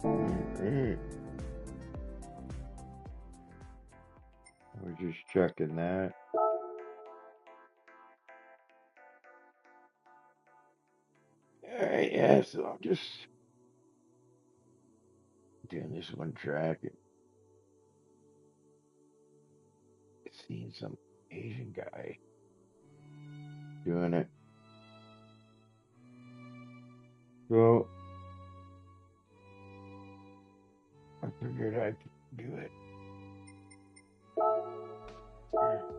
Alright. We're just checking that. Alright, yeah, so I'm just doing this one track and seeing some Asian guy doing it. So I figured I'd do it.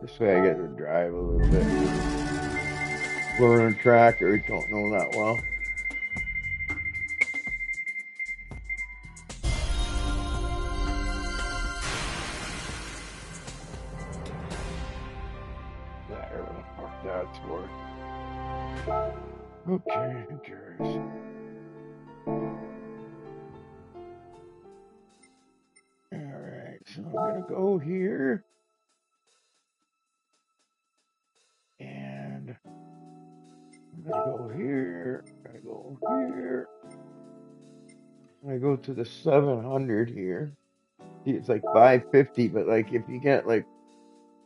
This way I get to drive a little bit. Learn a track or don't know that well. There, what the fuck that's for. Okay, who cares? Alright, so I'm gonna go here. And I'm gonna go here. I go here. I go to the 700 here. See, it's like 550, but like if you get like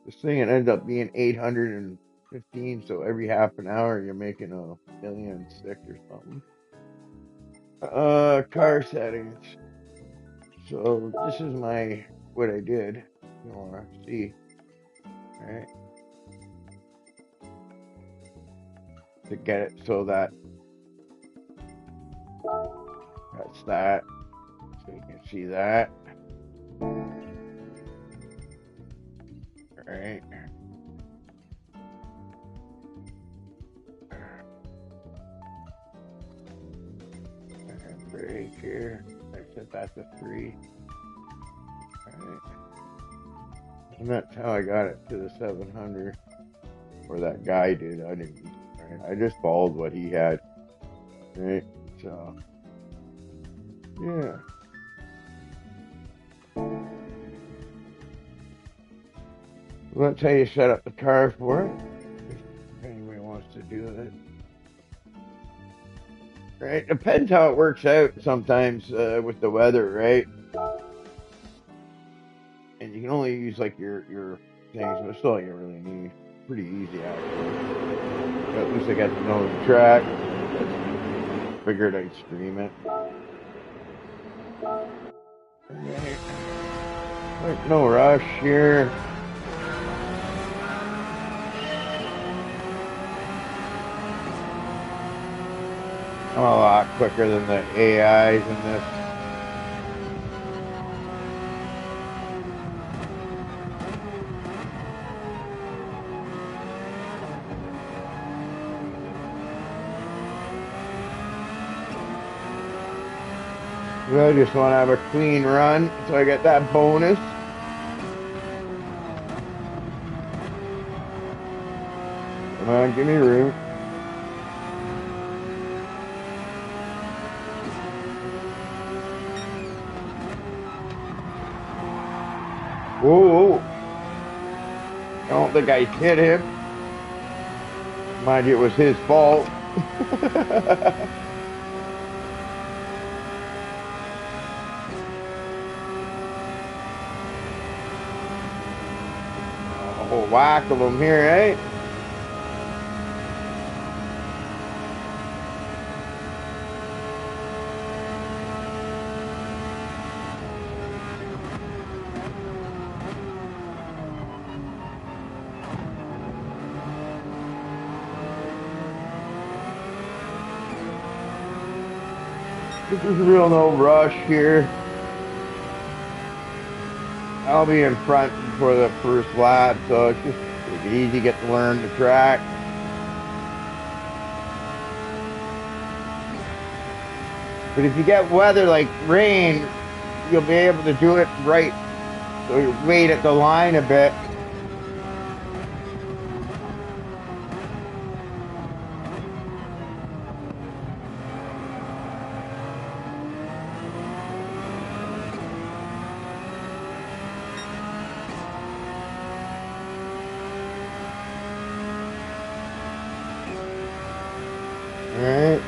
this thing, it ends up being 815. So every half an hour, you're making $1,000,006 or something. Car settings. So this is what I did. You wanna see, right? To get it so that's that. So you can see that. Right. And brake here. I set that to 3. Right. And that's how I got it to the 700. Or that guy did. I didn't. Right? I just followed what he had. Right. So yeah. Well, that's how you set up the car for it. If anybody wants to do it. Right? Depends how it works out sometimes with the weather, right? And you can only use like your things, but still you really need. Pretty easy actually. But at least I got to know the track. Figured I'd stream it. Okay. Like no rush here. I'm a lot quicker than the AIs in this. I just want to have a clean run, so I get that bonus. Come on, give me room. Whoa, I don't think I hit him. Mind you, it was his fault. Oh, whack of them here, eh? This is real no rush here. I'll be in front for the first lap, so it's just easy to get to learn the track. But if you get weather like rain, you'll be able to do it right. So you wait at the line a bit. Alright.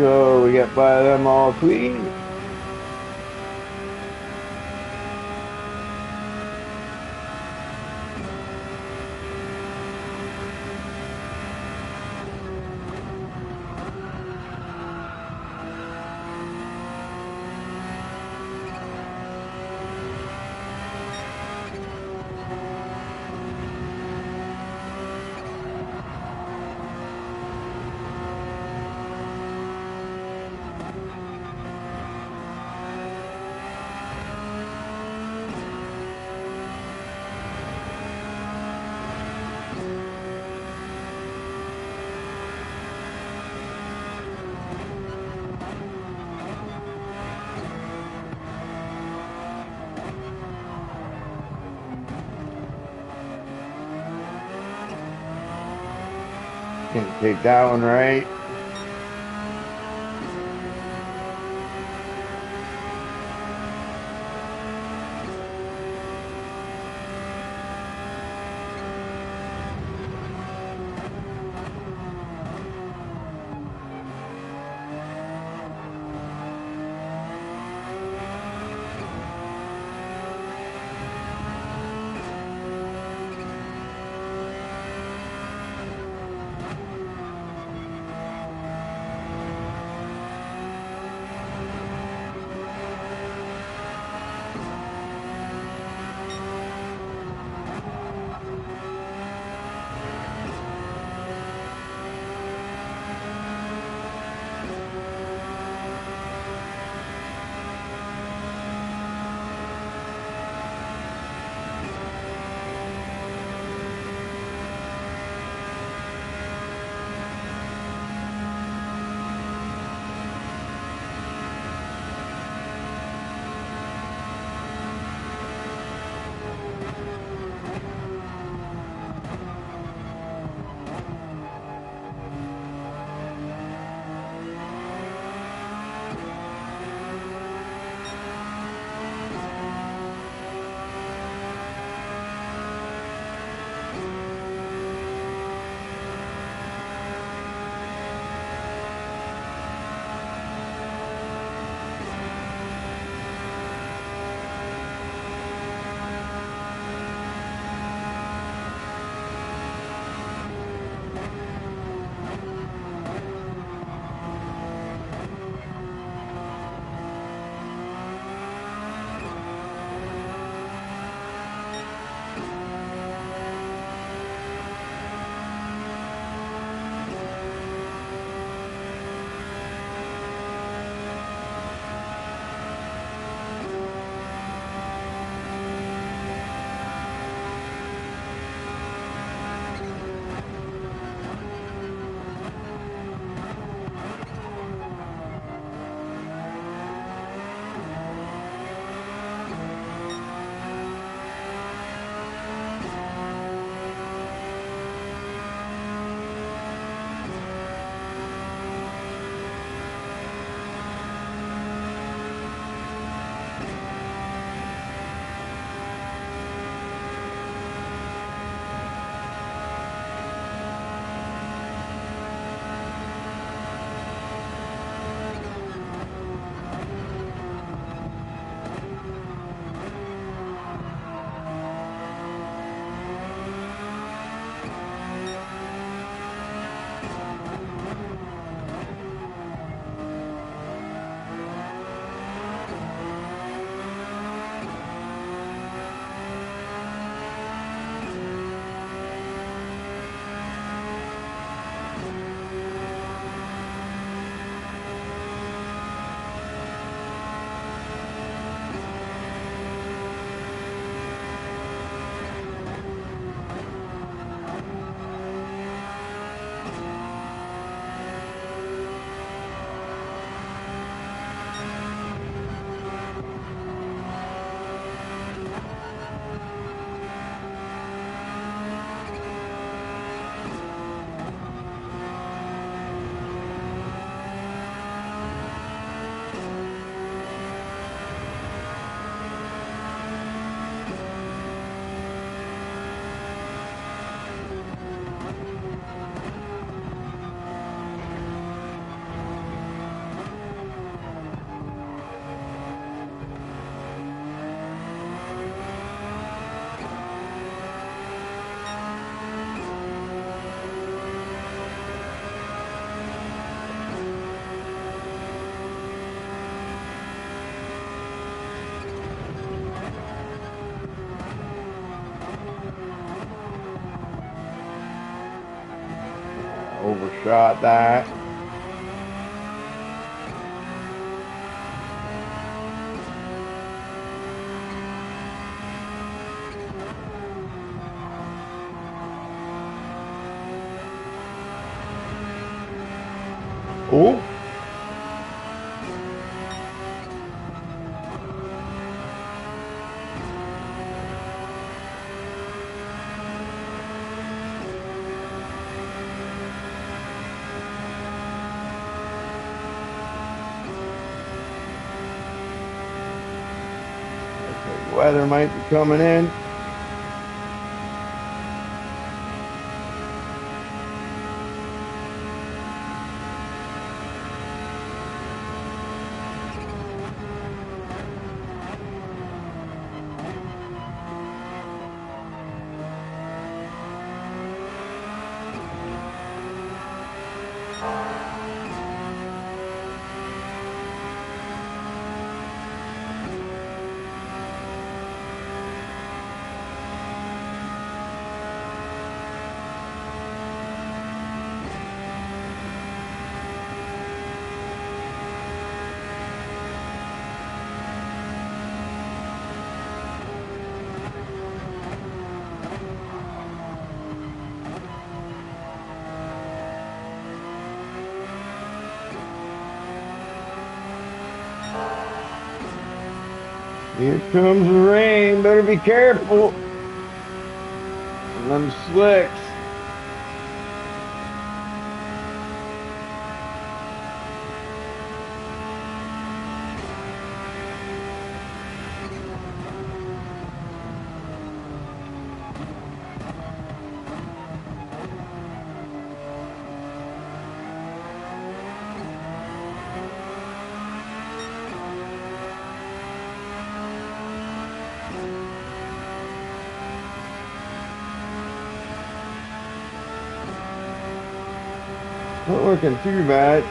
So we got by them all clean. Gonna take that one right. overshot that. Oh, looks like weather might be coming in. Here comes the rain. Better be careful. And them slicks. Not looking too bad.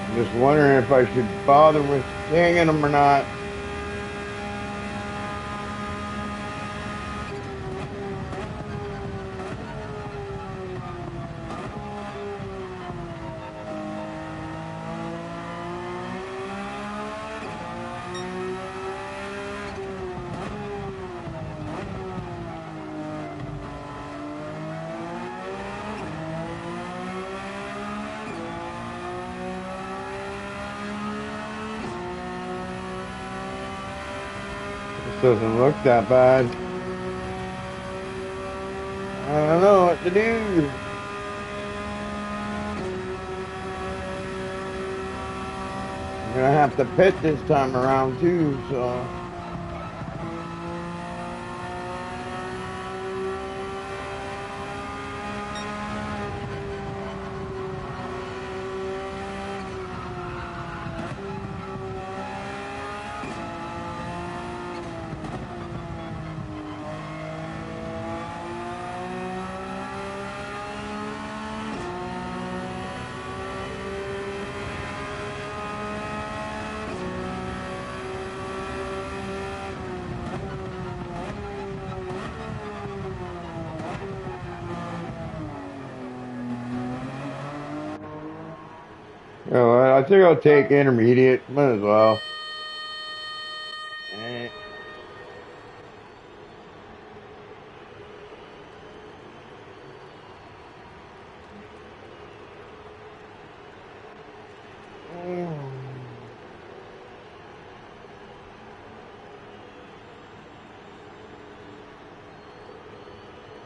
I'm just wondering if I should bother with hanging them or not. This doesn't look that bad. I don't know what to do. I'm gonna have to pit this time around too, so. You know what, I think I'll take intermediate. Might as well. Eh.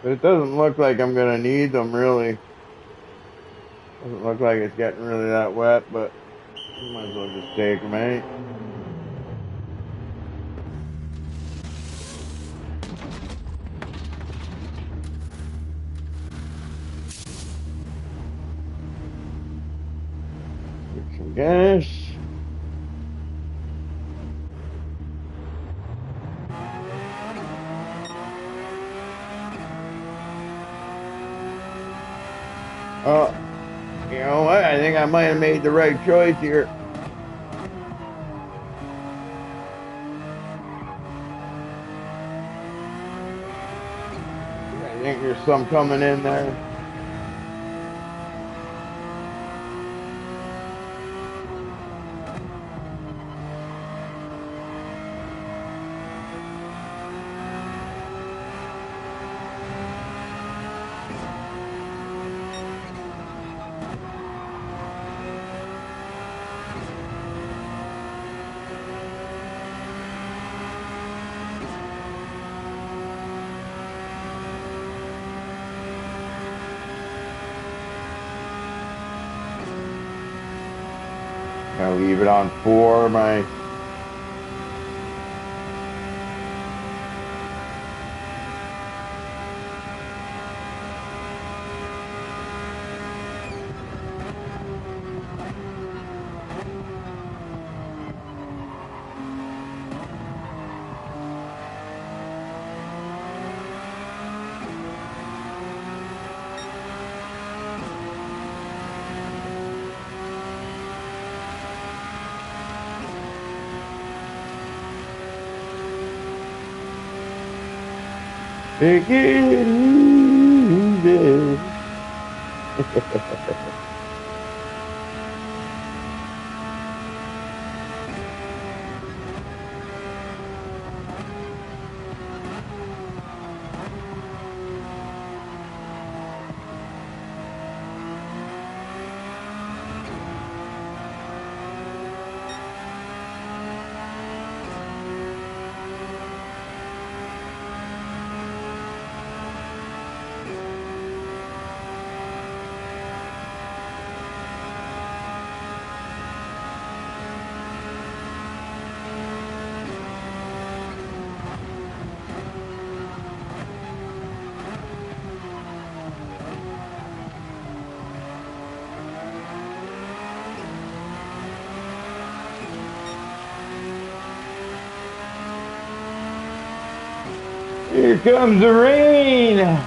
But it doesn't look like I'm gonna need them really. Doesn't look like it's getting really that wet, but might as well just take them, eh? Get some gas. Oh, you know what? I think I might have made the right choice here. There's some coming in there. Gonna leave it on 4. My take it easy. Here comes the rain.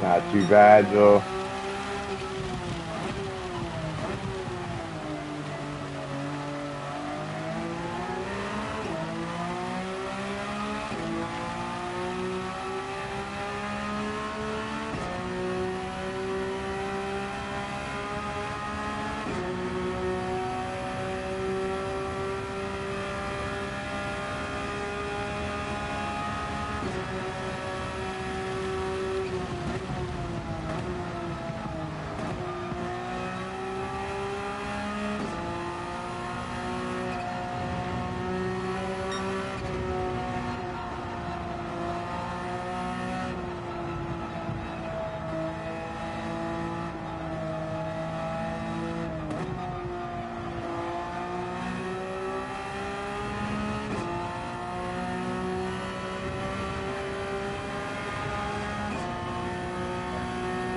Not too bad though.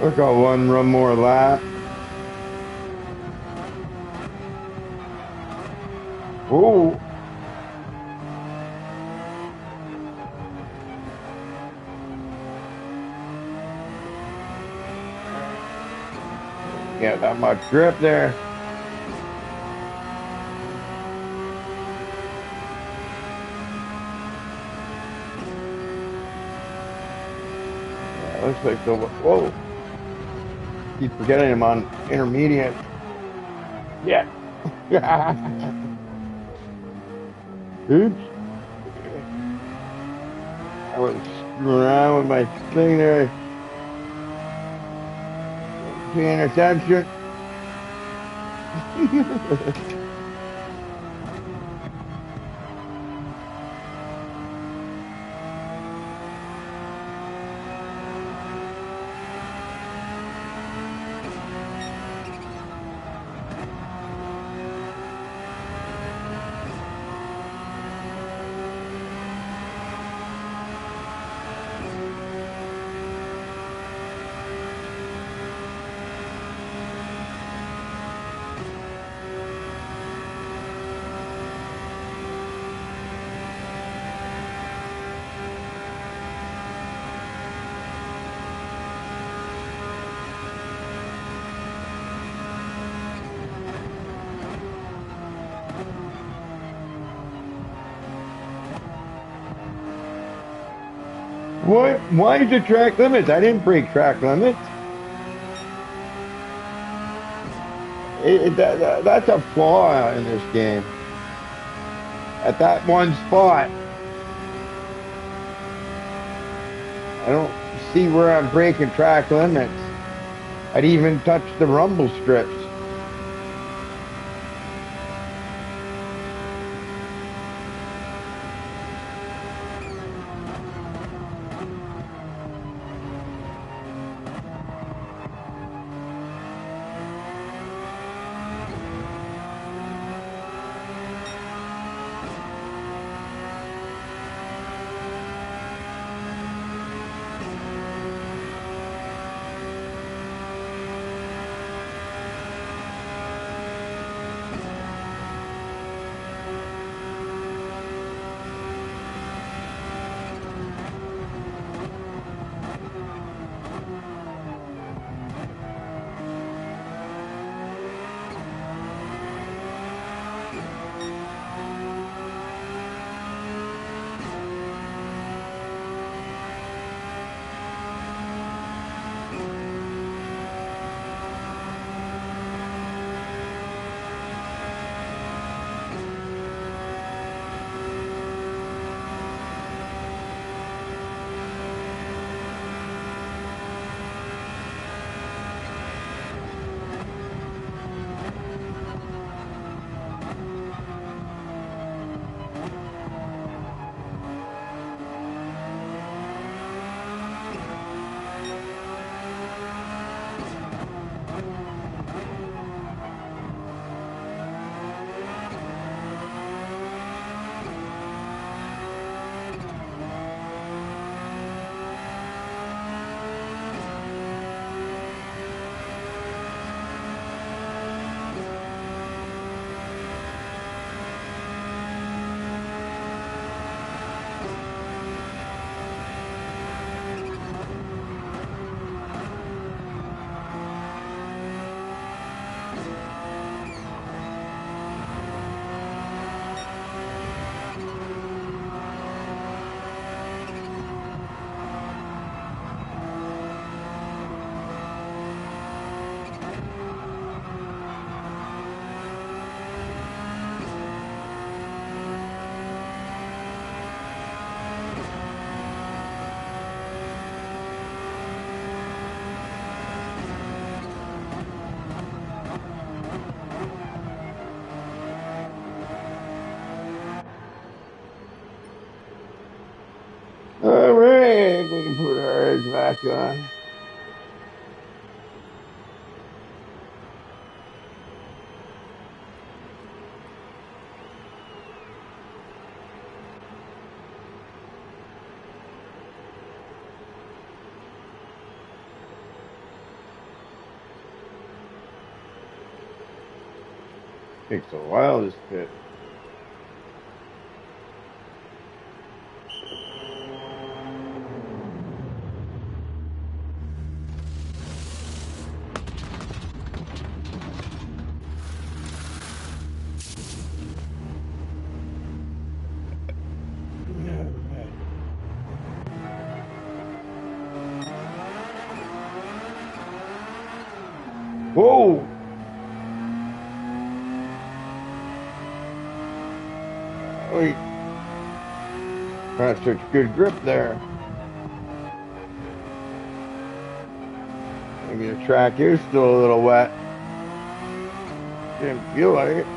Look, I'll run more lap. Oh. Yeah, that much grip there. Yeah, looks like the whoa. Keep forgetting him on intermediate. Yeah. Oops. I was screwing around with my thing there. Paying attention. What? Why is it track limits? I didn't break track limits. That's a flaw in this game. At that one spot, I don't see where I'm breaking track limits. I'd even touch the rumble strips. All right, we can put ours back on. Takes a while, this pit. Whoa! Wait, not such good grip there. Maybe the track is still a little wet. Didn't feel like it.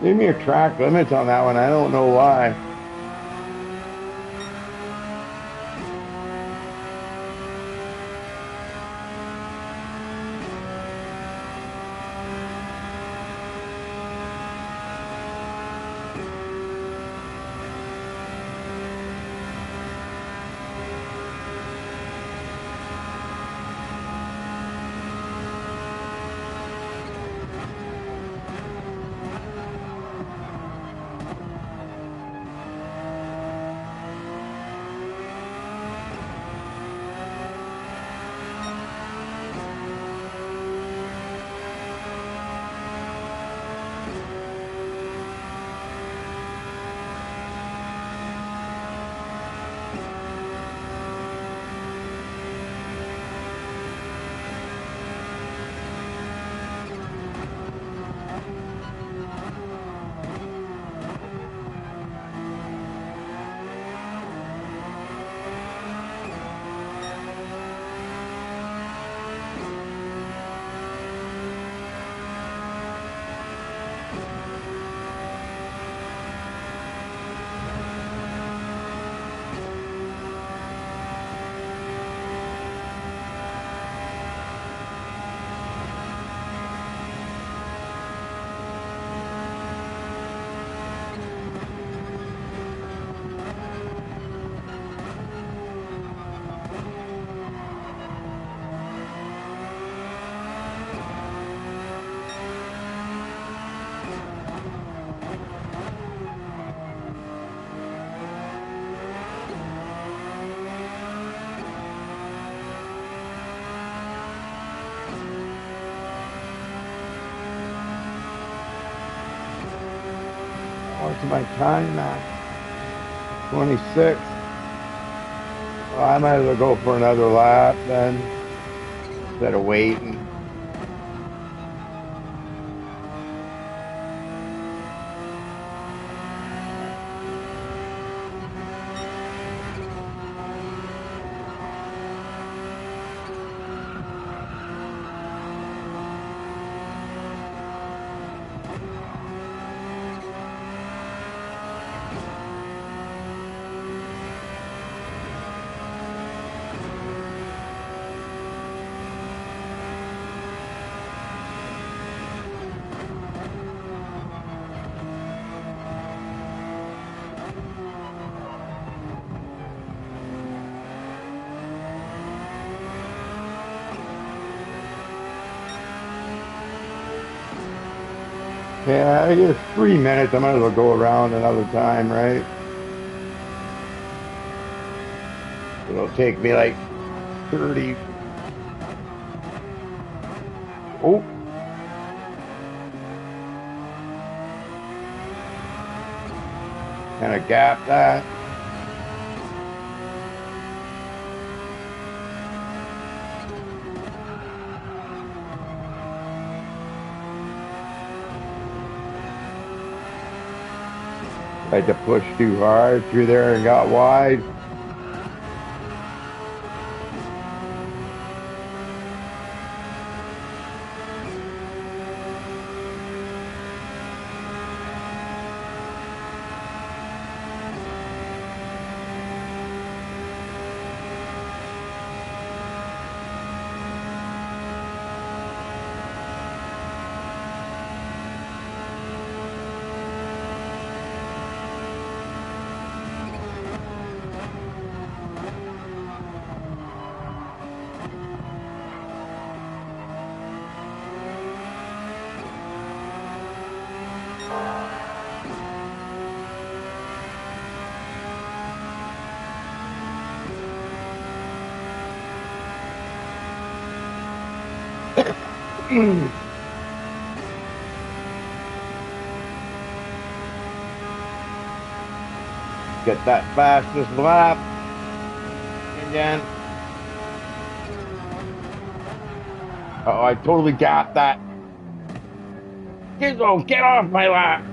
Gave me a track limit on that one. I don't know why. What's my time at? 26. Well, I might as well go for another lap then instead of waiting. Yeah, I guess 3 minutes. I might as well go around another time, right? It'll take me like 30. Oh, kind of gap that. Tried to push too hard through there and got wide. Get that fastest lap again. Oh, I totally got that. Gizzo, get off my lap.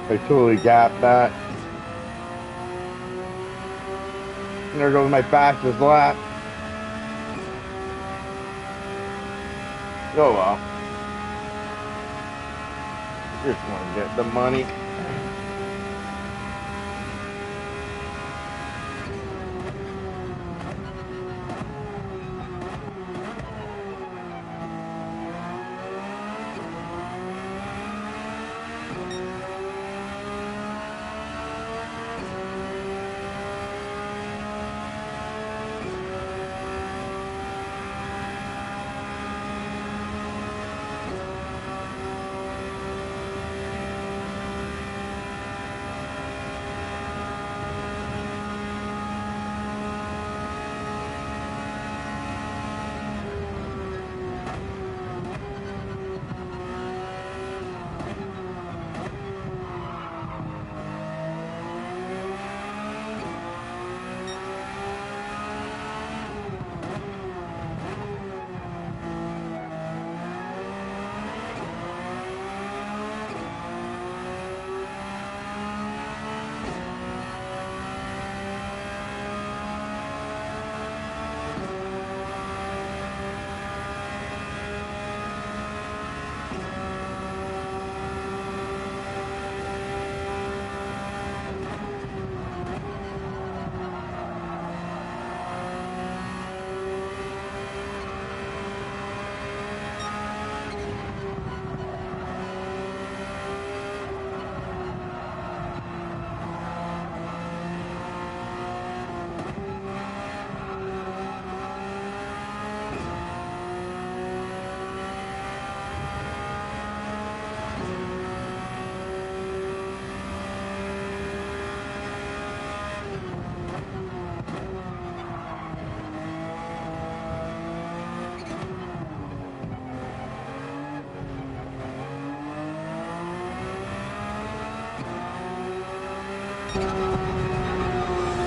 I totally got that. There goes my fastest lap. Oh well. Just want to get the money.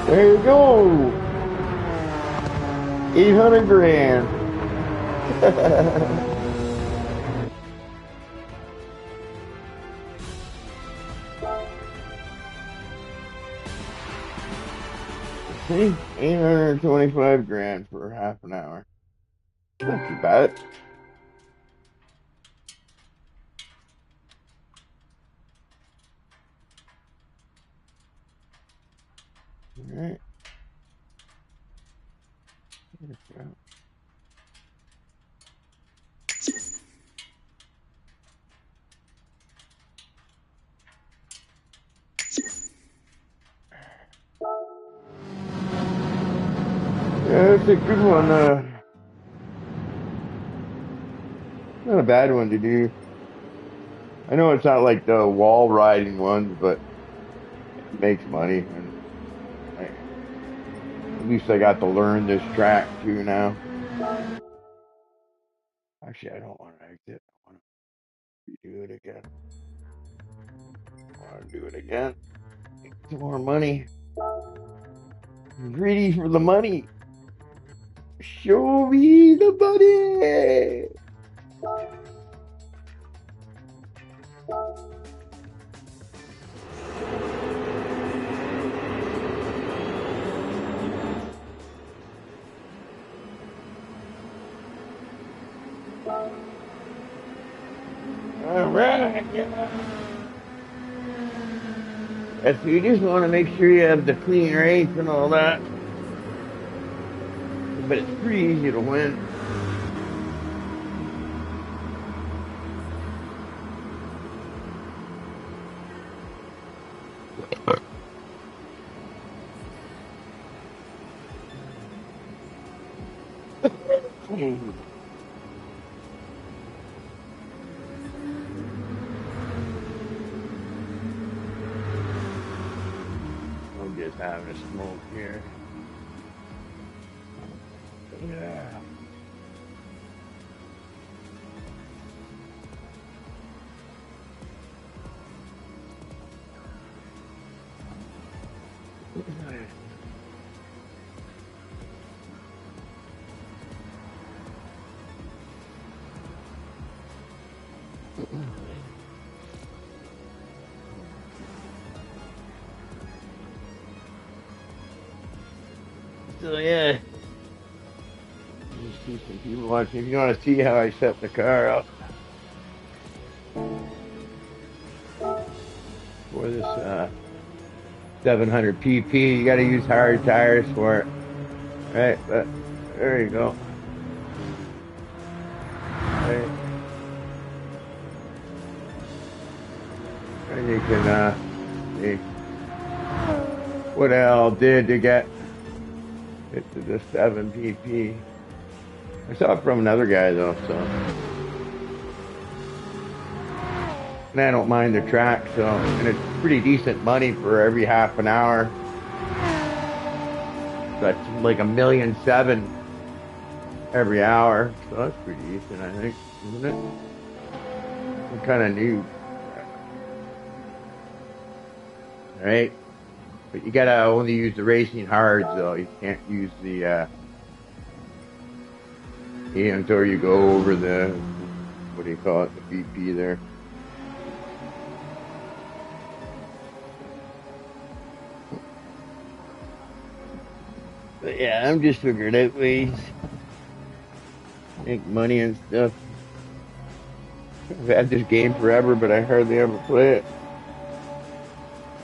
There you go. 800 grand. See? 825 grand for half an hour. Not too bad. Alright. There we go. Yeah, that's a good one. Not a bad one to do. I know it's not like the wall riding ones, but it makes money, and at least I got to learn this track too now. Actually, I don't want to exit. I want to redo it again. I want to do it again. Get some more money. I'm greedy for the money. Show me the money. All right. Yes, you just want to make sure you have the clean race and all that. But it's pretty easy to win. I'm just having a smoke here. Yeah. So yeah, see some people watching. If you want to see how I set the car up for this 700 pp, you got to use hard tires for it, right? But there you go. Right. And you can see what I all did to get it to the 7 pp. I saw it from another guy though, so. And I don't mind the track, so, and it's pretty decent money for every half an hour. That's like $1,700,000 every hour, so that's pretty decent, I think, isn't it? I'm kind of new. All right, but you gotta only use the racing hards though. You can't use the until you go over the, what do you call it, the BP there. But yeah, I'm just figuring out ways to make money and stuff. I've had this game forever, but I hardly ever play it.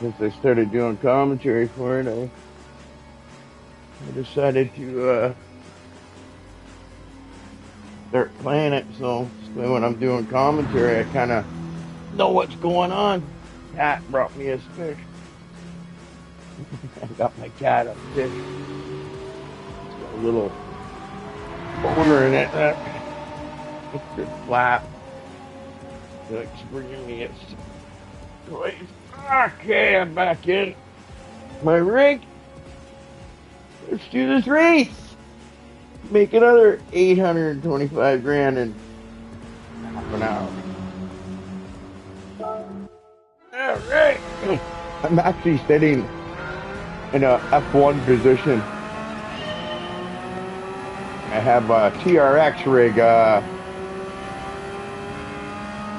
Since I started doing commentary for it, I decided to start playing it. So when I'm doing commentary, I kind of know what's going on. Cat brought me a fish. I got my cat a fish. It's got a little motor in it that could flap. Like bringing me its toys. Okay, I'm back in my rig. Let's do this race. Make another 825 grand in half an hour. All right. I'm actually sitting in a F1 position. I have a TRX rig,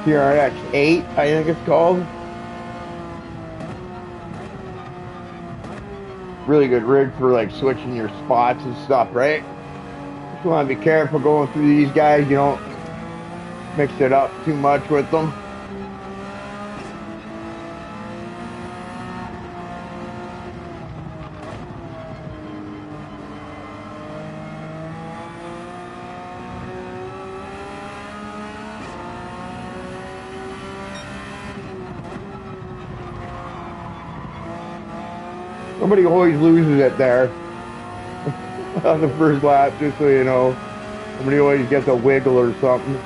TRX 8, I think it's called. Really good rig for like switching your spots and stuff, right? Just want to be careful going through these guys. You don't mix it up too much with them. Somebody always loses it there on the first lap, just so you know. Somebody always gets a wiggle or something.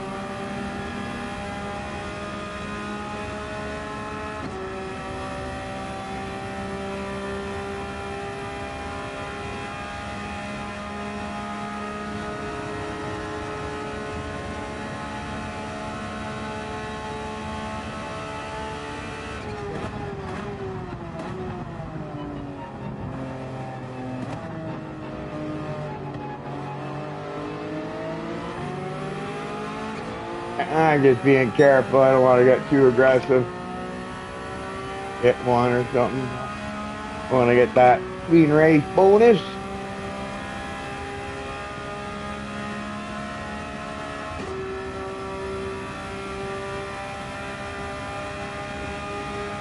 I'm just being careful. I don't want to get too aggressive. Hit one or something. I want to get that clean race bonus.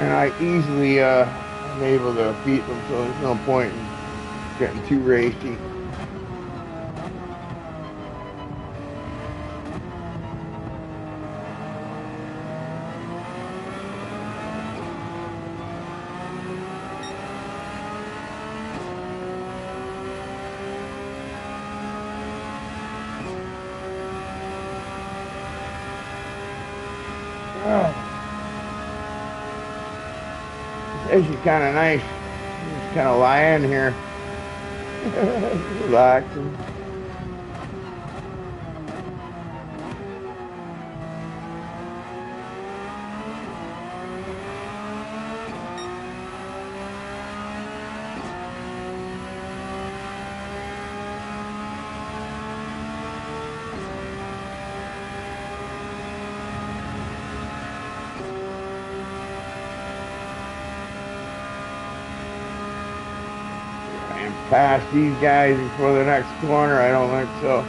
And I easily am able to beat them, so there's no point in getting too racy. This is kind of nice. Just kind of lying here, relaxing. Pass these guys before the next corner? I don't think so.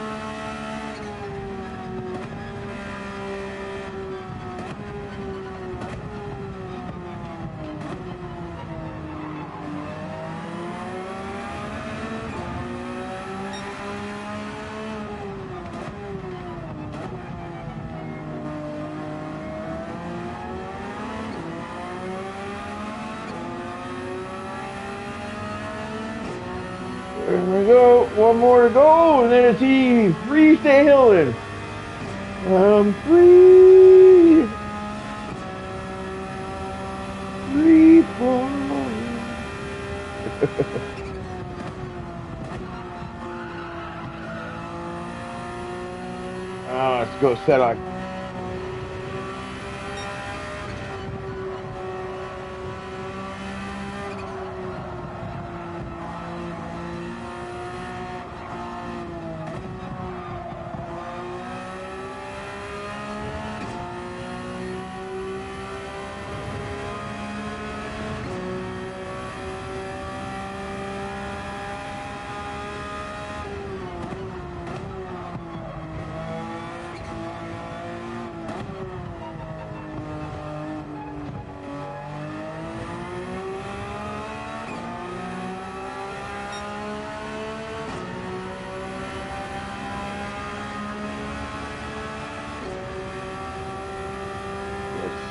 There we go. One more to go, and then it's eve. Free sailing. I'm free. Free falling. Let's go set on.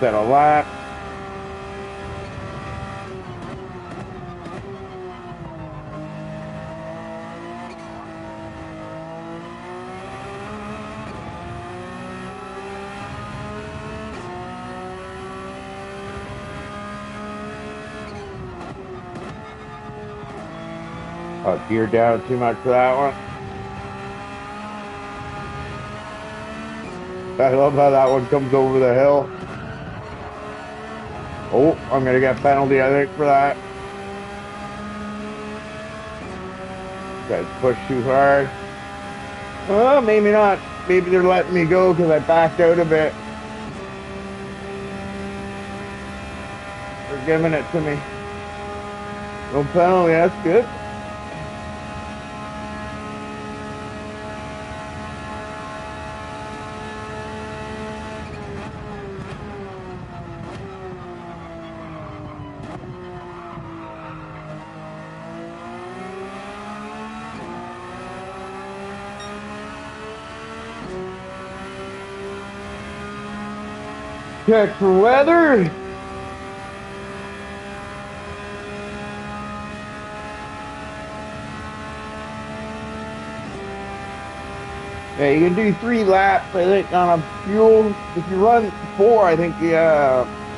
Set a lap. Gear down too much for that one. I love how that one comes over the hill. Oh, I'm gonna get penalty, I think, for that. Guys push too hard. Oh, maybe not. Maybe they're letting me go because I backed out a bit. They're giving it to me. No penalty, that's good. Check for weather. Yeah, you can do 3 laps, I think, on a fuel. If you run 4, I think,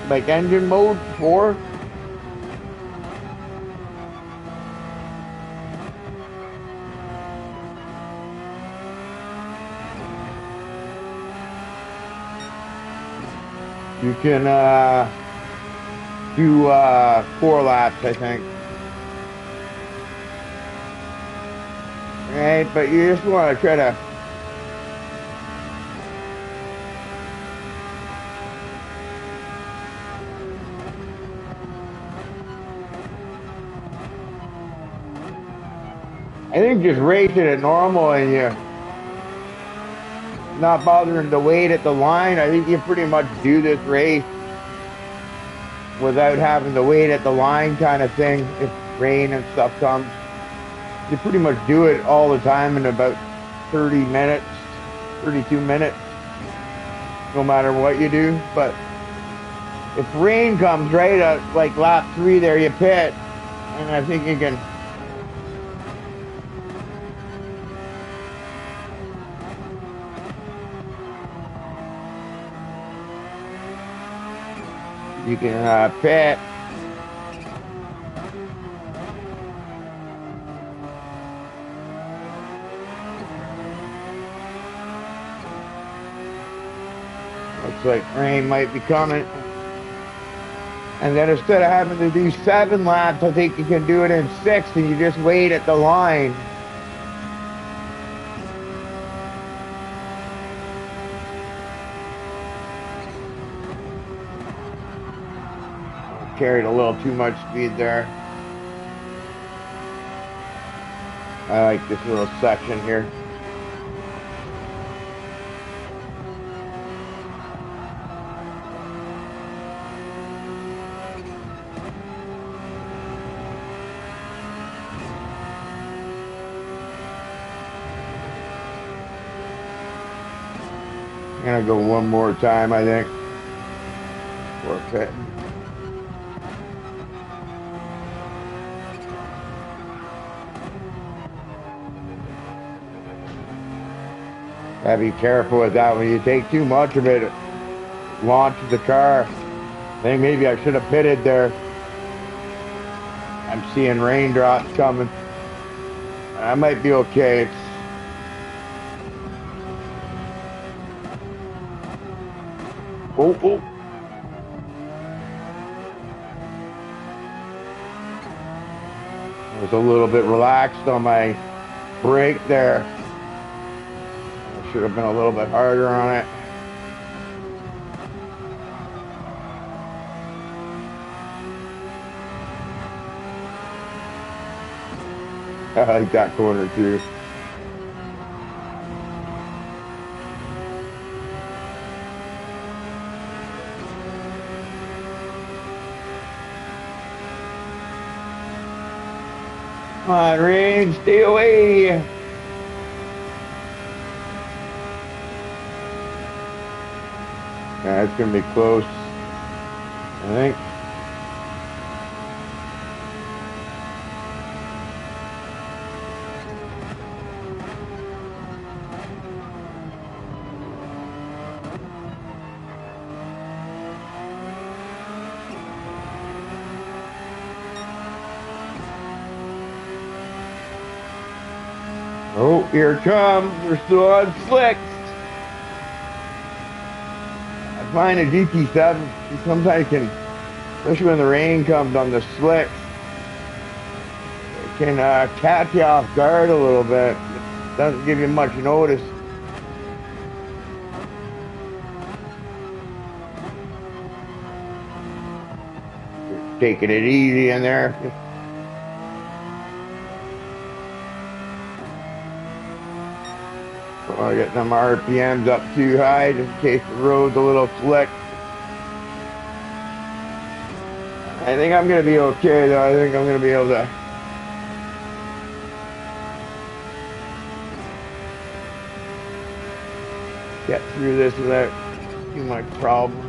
like engine mode 4. You can do 4 laps, I think. Right, but you just want to try to I think just racing it normal and you not bothering to wait at the line. I think you pretty much do this race without having to wait at the line kind of thing. If rain and stuff comes, you pretty much do it all the time in about 30 minutes, 32 minutes, no matter what you do. But if rain comes right at like lap 3 there, you pit, and I think you can pit. Looks like rain might be coming. And then instead of having to do 7 laps, I think you can do it in 6 and you just wait at the line. Carried a little too much speed there. I like this little section here. I'm gonna go one more time, I think. Or pit. Gotta be careful with that. When you take too much of it, it launches the car. I think maybe I should have pitted there. I'm seeing raindrops coming. I might be okay. Oh. I was a little bit relaxed on my brake there. I should have been a little bit harder on it. I like that corner too. Come on, rain, stay away. Yeah, it's gonna be close, I think. Oh, here it comes. We're still on slicks. I find a GT7 sometimes can, especially when the rain comes on the slicks, it can catch you off guard a little bit. It doesn't give you much notice. You're taking it easy in there. Don't want to get them RPMs up too high just in case the road's a little slick. I think I'm going to be okay though. I think I'm going to be able to get through this without too much problem.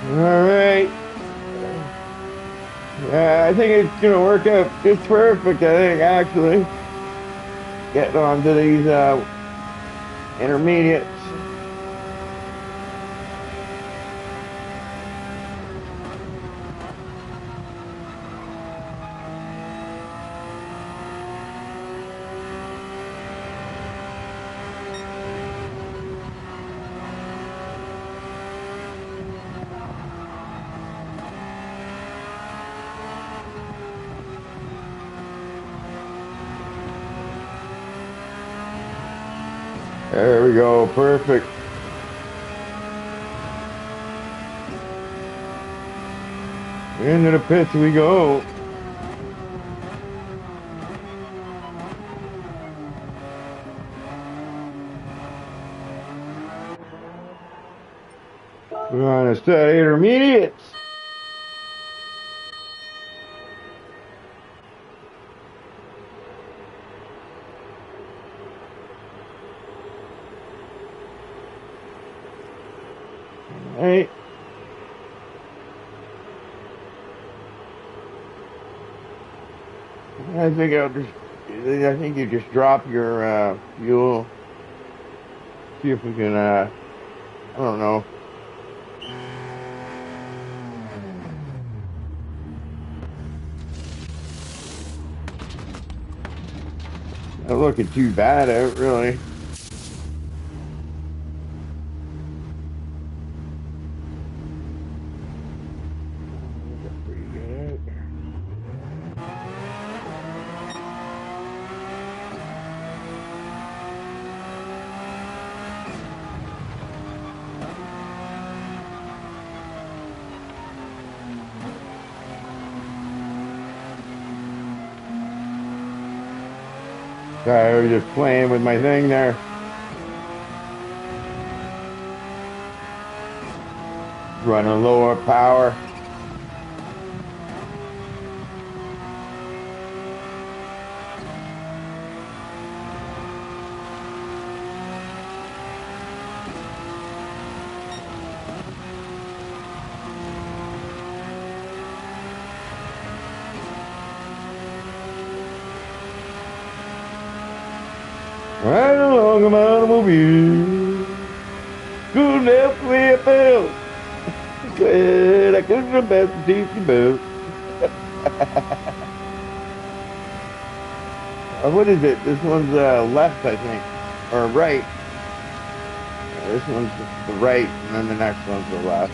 All right. Yeah, I think it's gonna work out just perfect. I think actually getting onto these intermediates. There we go, perfect. Into the pits we go. We're on a set of intermediates. Right. I think you just drop your fuel. See if we can I don't know. Not looking too bad out, really. Sorry, I was just playing with my thing there. Running lower power. Right along I'm automobile. Couldn't help the way I felt. Glad I couldn't have best the safety belt. What is it? This one's left, I think, or right. This one's the right, and then the next one's the left.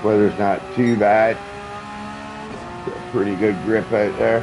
Weather's not too bad. Got pretty good grip out there.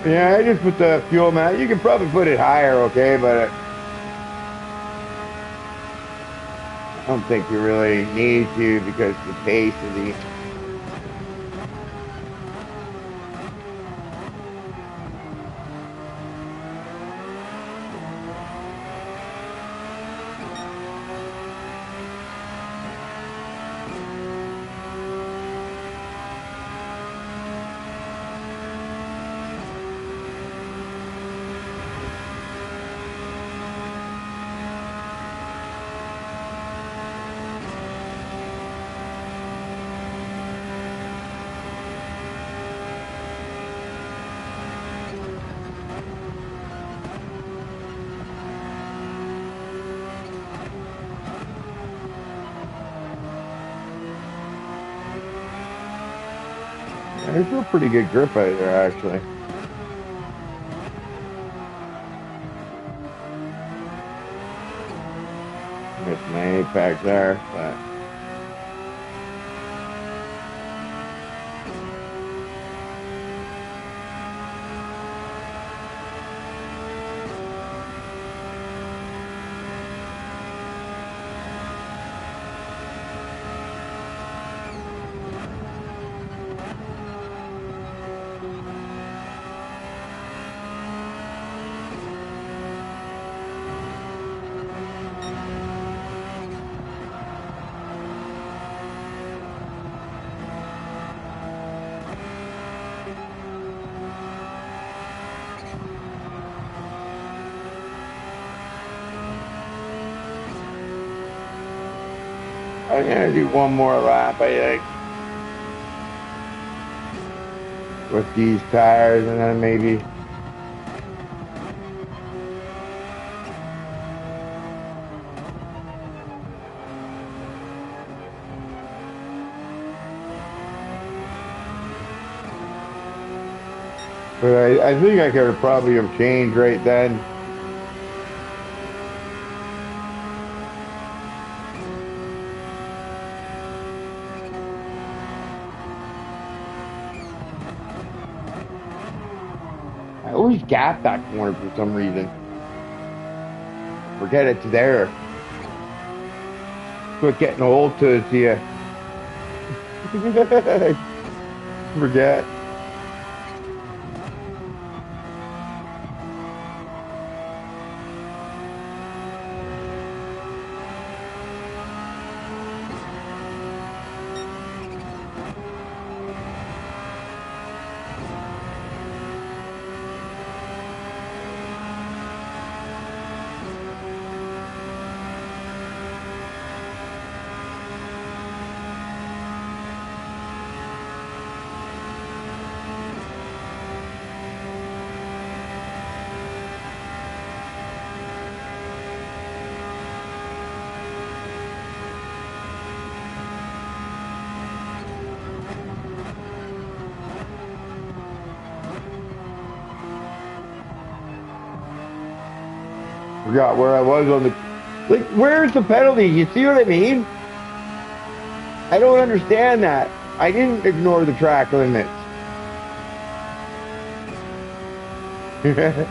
Yeah, I just put the fuel mat. You can probably put it higher, okay, but I don't think you really need to because the pace of the. There's still pretty good grip out there, actually. Missed my apex there, but. I'm gonna do one more lap, I think, with these tires, and then maybe. But I think I could probably have changed right then. I always gap that corner for some reason. Forget it's there. Quit getting old to see you. Forget. Forgot where I was on the. Like, where's the penalty? You see what I mean? I don't understand that. I didn't ignore the track limits.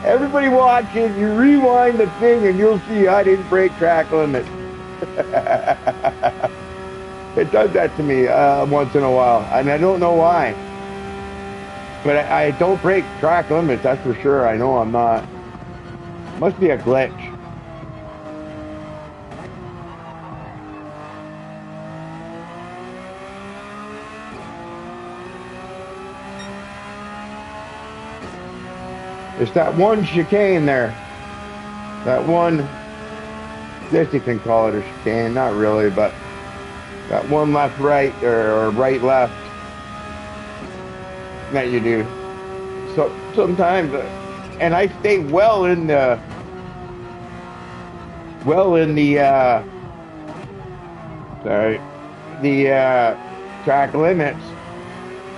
Everybody watching, you rewind the thing and you'll see I didn't break track limits. It does that to me once in a while, and I don't know why. But I don't break track limits, that's for sure. I know I'm not. Must be a glitch. It's that one chicane there. That one, I guess you can call it a chicane, not really, but that one left right or right left that you do. So sometimes, and I stay well in the sorry, the track limits,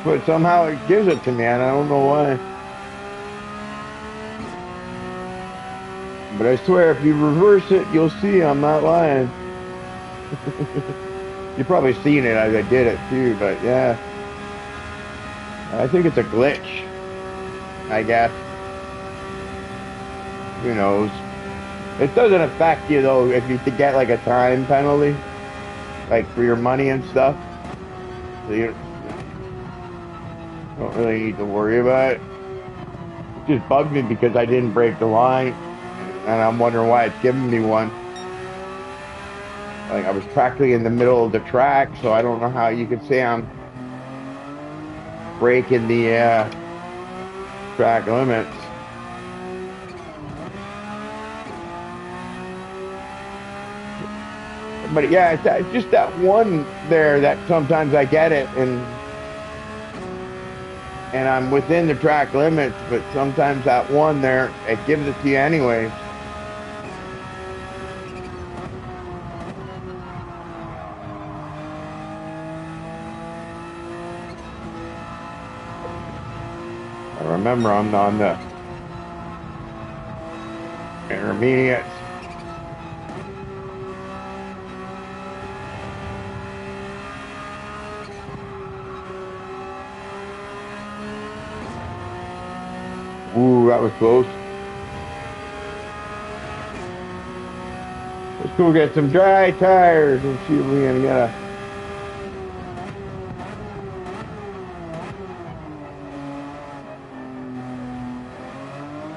but somehow it gives it to me, and I don't know why. But I swear, if you reverse it, you'll see I'm not lying. You've probably seen it as I did it too, but yeah. I think it's a glitch, I guess. Who knows? It doesn't affect you though if you get like a time penalty, like for your money and stuff. So you don't really need to worry about it. It just bugged me because I didn't break the line, and I'm wondering why it's giving me one. Like I was practically in the middle of the track, so I don't know how you could say I'm breaking the track limits. But yeah, it's just that one there that sometimes I get it, and I'm within the track limits, but sometimes that one there, it gives it to you anyways. I remember I'm on the intermediates. Ooh, that was close. Let's go get some dry tires and see if we can get a.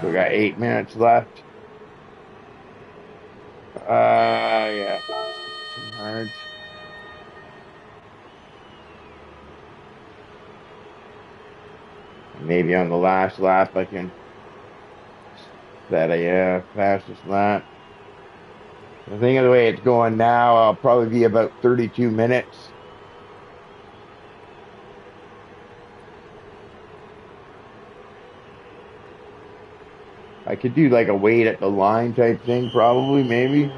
We got 8 minutes left. Yeah. Some hards. Maybe on the last lap I can set a fastest lap. I think of the way it's going now, I'll probably be about 32 minutes. I could do like a wait at the line type thing, probably, maybe.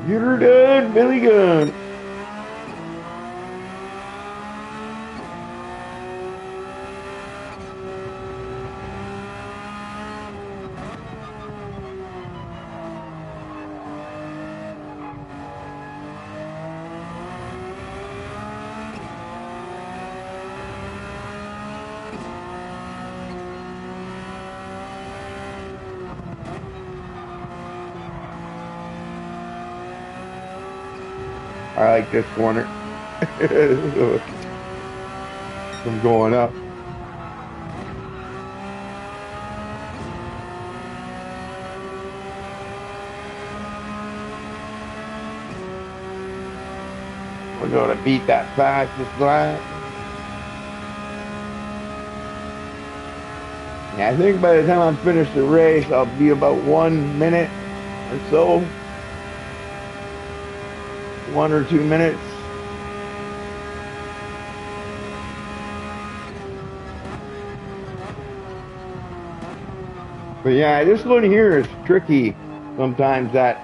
Get her done, Billy Gunn. I like this corner. I'm going up. We're going to beat that fastest lap. Yeah, I think by the time I'm finished the race, I'll be about 1 minute or so. 1 or 2 minutes. But yeah, this one here is tricky sometimes, that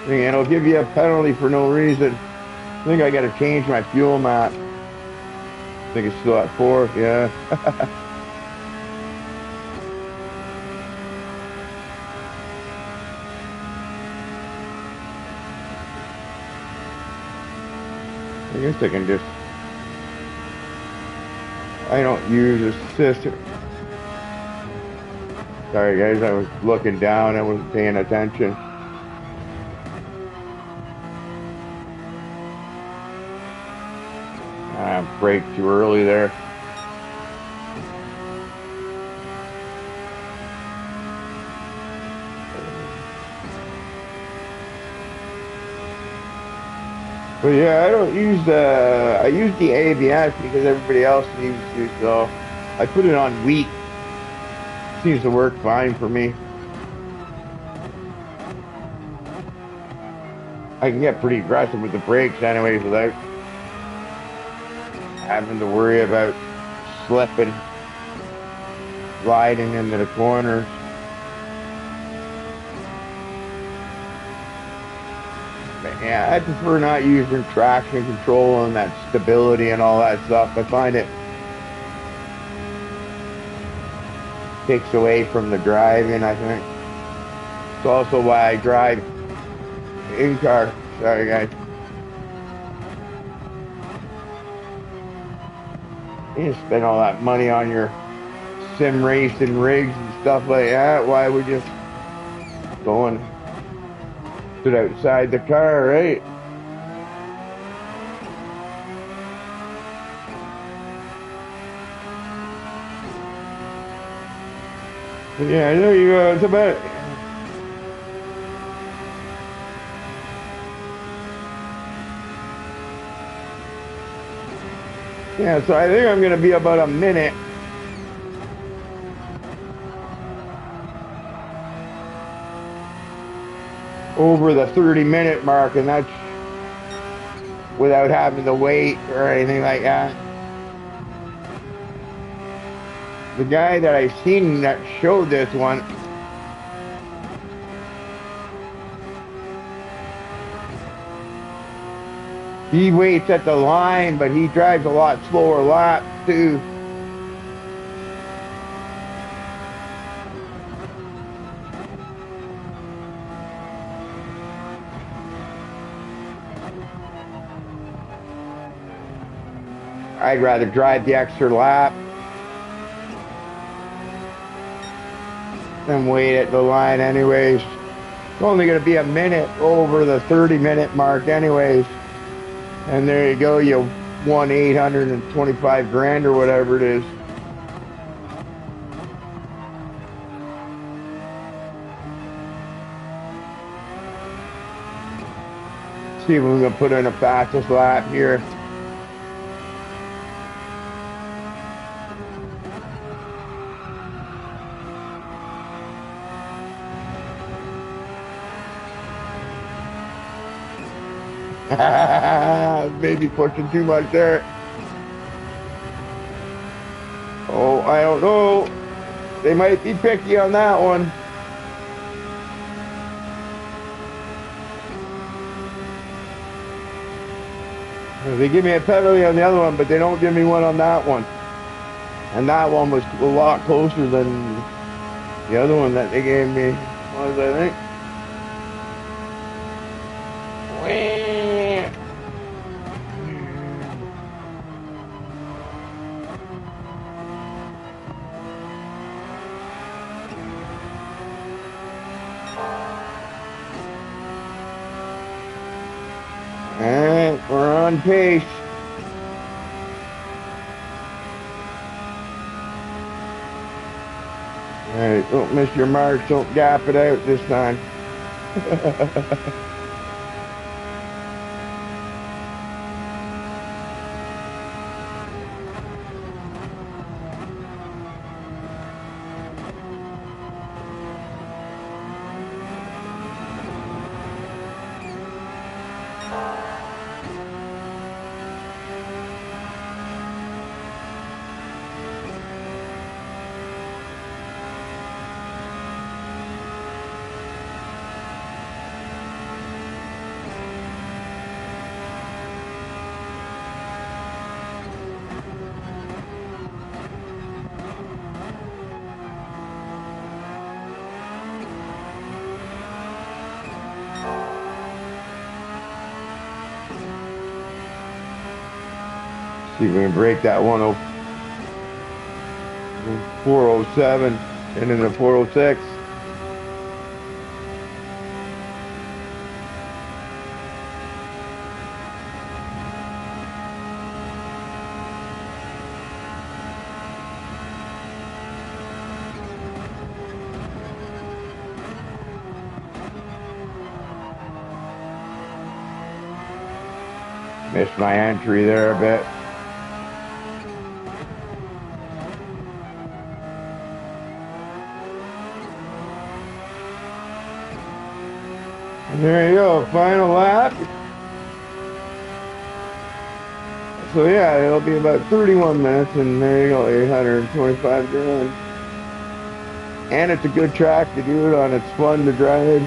And it'll give you a penalty for no reason. I think I got to change my fuel map. I think it's still at 4. Yeah. I guess I can just. I don't use assist. Sorry, guys. I was looking down. I wasn't paying attention. I braked too early there. But yeah, I don't use the. I use the ABS because everybody else seems to. So I put it on weak. Seems to work fine for me. I can get pretty aggressive with the brakes anyways without having to worry about slipping, sliding into the corners. But yeah, I prefer not using traction control and that stability and all that stuff. I find it takes away from the driving, I think. It's also why I drive in car. Sorry, guys. You spend all that money on your sim racing rigs and stuff like that. Why would you go and sit outside the car, right? But yeah, there you go. It's about. Yeah, so I think I'm going to be about a minute. Over the 30-minute mark, and that's without having to wait or anything like that. The guy that I seen that showed this one, he waits at the line, but he drives a lot slower laps too. I'd rather drive the extra lap than wait at the line anyways. It's only going to be a minute over the 30-minute mark anyways. And there you go, you won 825 grand or whatever it is. See if we're going to put in a fastest lap here. Maybe pushing too much there. Oh, I don't know. They might be picky on that one. They give me a penalty on the other one, but they don't give me one on that one. And that one was a lot closer than the other one that they gave me was, I think. Alright, we're on pace. Alright, don't miss your marks, don't gap it out this time. See if we can break that 407 and then the 406. Missed my entry there a bit. And there you go, final lap. So yeah, it'll be about 31 minutes, and there you go, 825 grand. And it's a good track to do it on. It's fun to drive.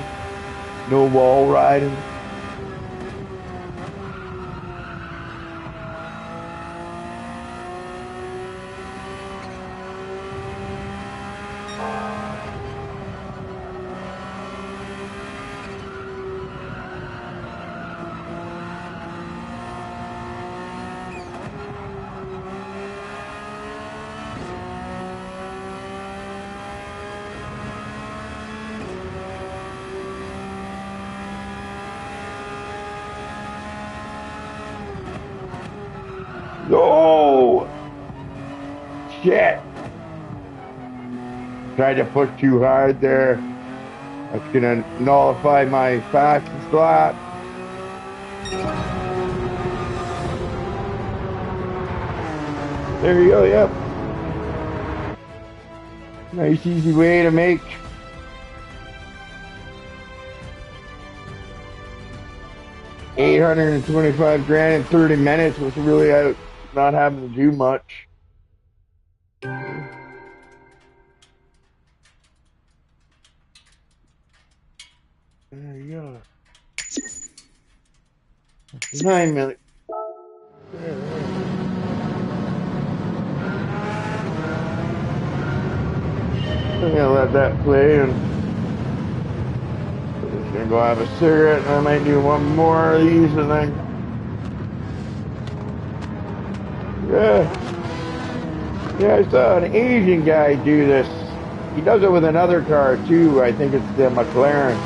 No wall riding. Oh, shit. Tried to push too hard there. That's going to nullify my fastest lap. There you go, yep. Nice, easy way to make $825 grand in 30 minutes with really out not having to do much. There you go. 9 minutes. I'm gonna let that play, and I'm just gonna go have a cigarette, and I might do one more of these, and then yeah, I saw an Asian guy do this. He does it with another car too. I think it's the McLaren,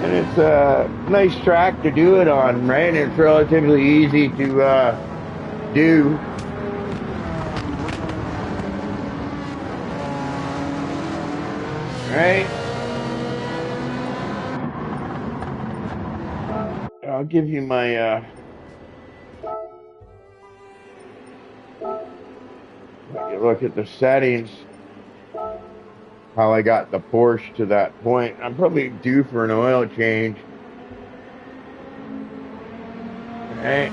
and it's a nice track to do it on, right? It's relatively easy to do. Right? I'll give you my you look at the settings, how I got the Porsche to that point. I'm probably due for an oil change. Right?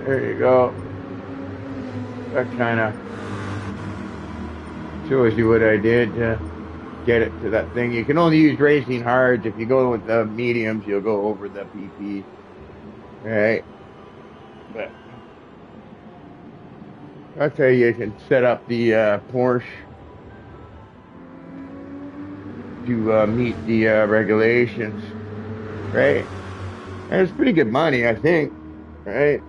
There you go. That kind of shows you what I did to get it to that thing. You can only use racing hards. If you go with the mediums, you'll go over the PP. Right? But that's how you can set up the Porsche to meet the regulations. Right? And it's pretty good money, I think. Right?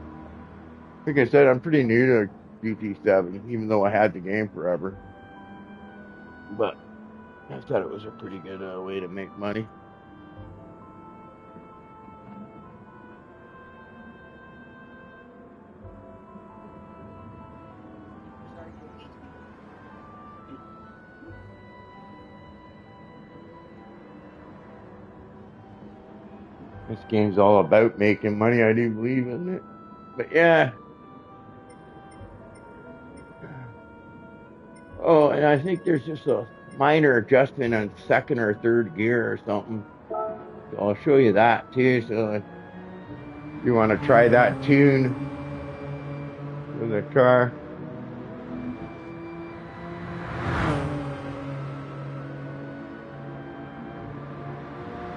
Like I said, I'm pretty new to Gt7, even though I had the game forever. But I thought it was a pretty good way to make money. This game's all about making money. I do believe in it. But yeah. Oh, and I think there's just a minor adjustment on second or third gear or something. So I'll show you that too. So if you want to try that tune with a car.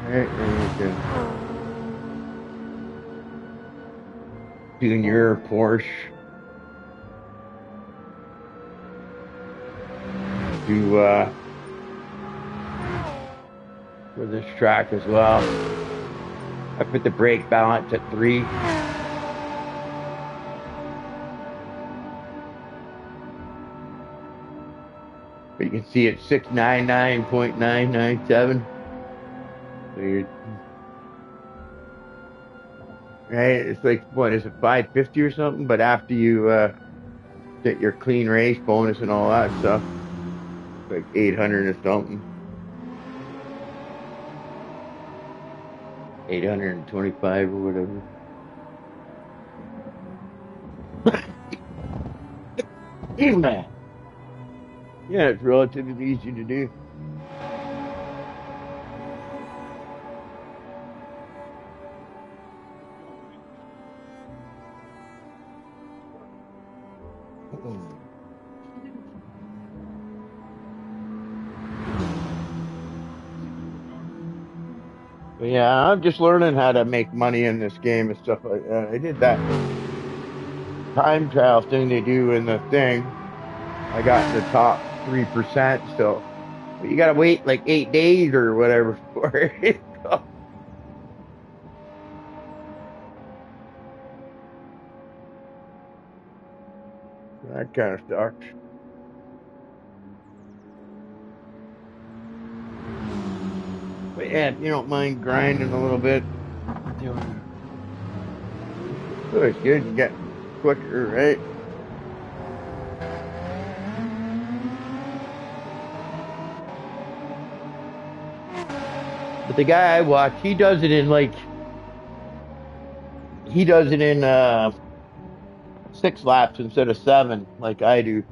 Right, and you can tune your Porsche to for this track as well. I put the brake balance at 3. But you can see it's 699.997. So you're, right? It's like, what is it, 550 or something? But after you get your clean race bonus and all that stuff, it's like 800 or something. 825 or whatever. Yeah, it's relatively easy to do. But yeah, I'm just learning how to make money in this game and stuff like that. I did that time trial thing they do in the thing. I got in the top 3%, so you gotta wait like 8 days or whatever for it. That kind of sucks. But yeah, if you don't mind grinding a little bit, it's good. You get quicker, right? But the guy I watch, he does it in 6 laps instead of 7, like I do.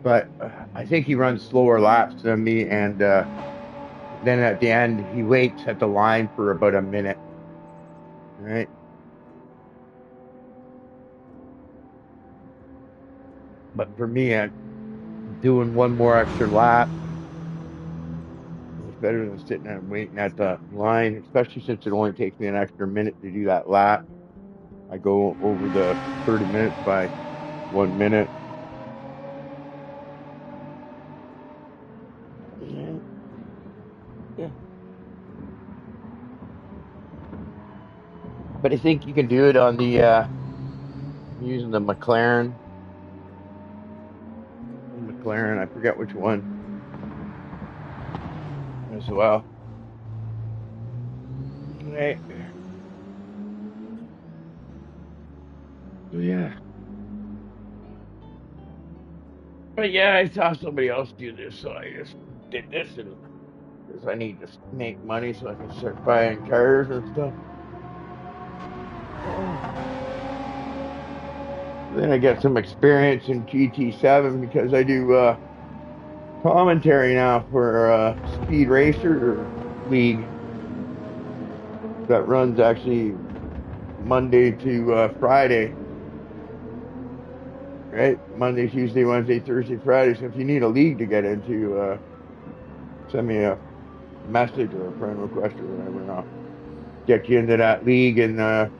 But I think he runs slower laps than me, and then at the end he waits at the line for about a minute, right? But for me, doing one more extra lap is better than sitting and waiting at the line, especially since it only takes me an extra minute to do that lap. I go over the 30 minutes by 1 minute. Yeah. But I think you can do it on the using the McLaren. I forget which one as well. Right. So yeah. But yeah, I saw somebody else do this, so I just did this, and because I need to make money so I can start buying cars and stuff. Then I get some experience in Gt7 because I do commentary now for Speed Racer League that runs actually Monday to Friday. Right? Monday, Tuesday, Wednesday, Thursday, Friday. So if you need a league to get into, send me a message or a friend request or whatever, and I'll get you into that league. And I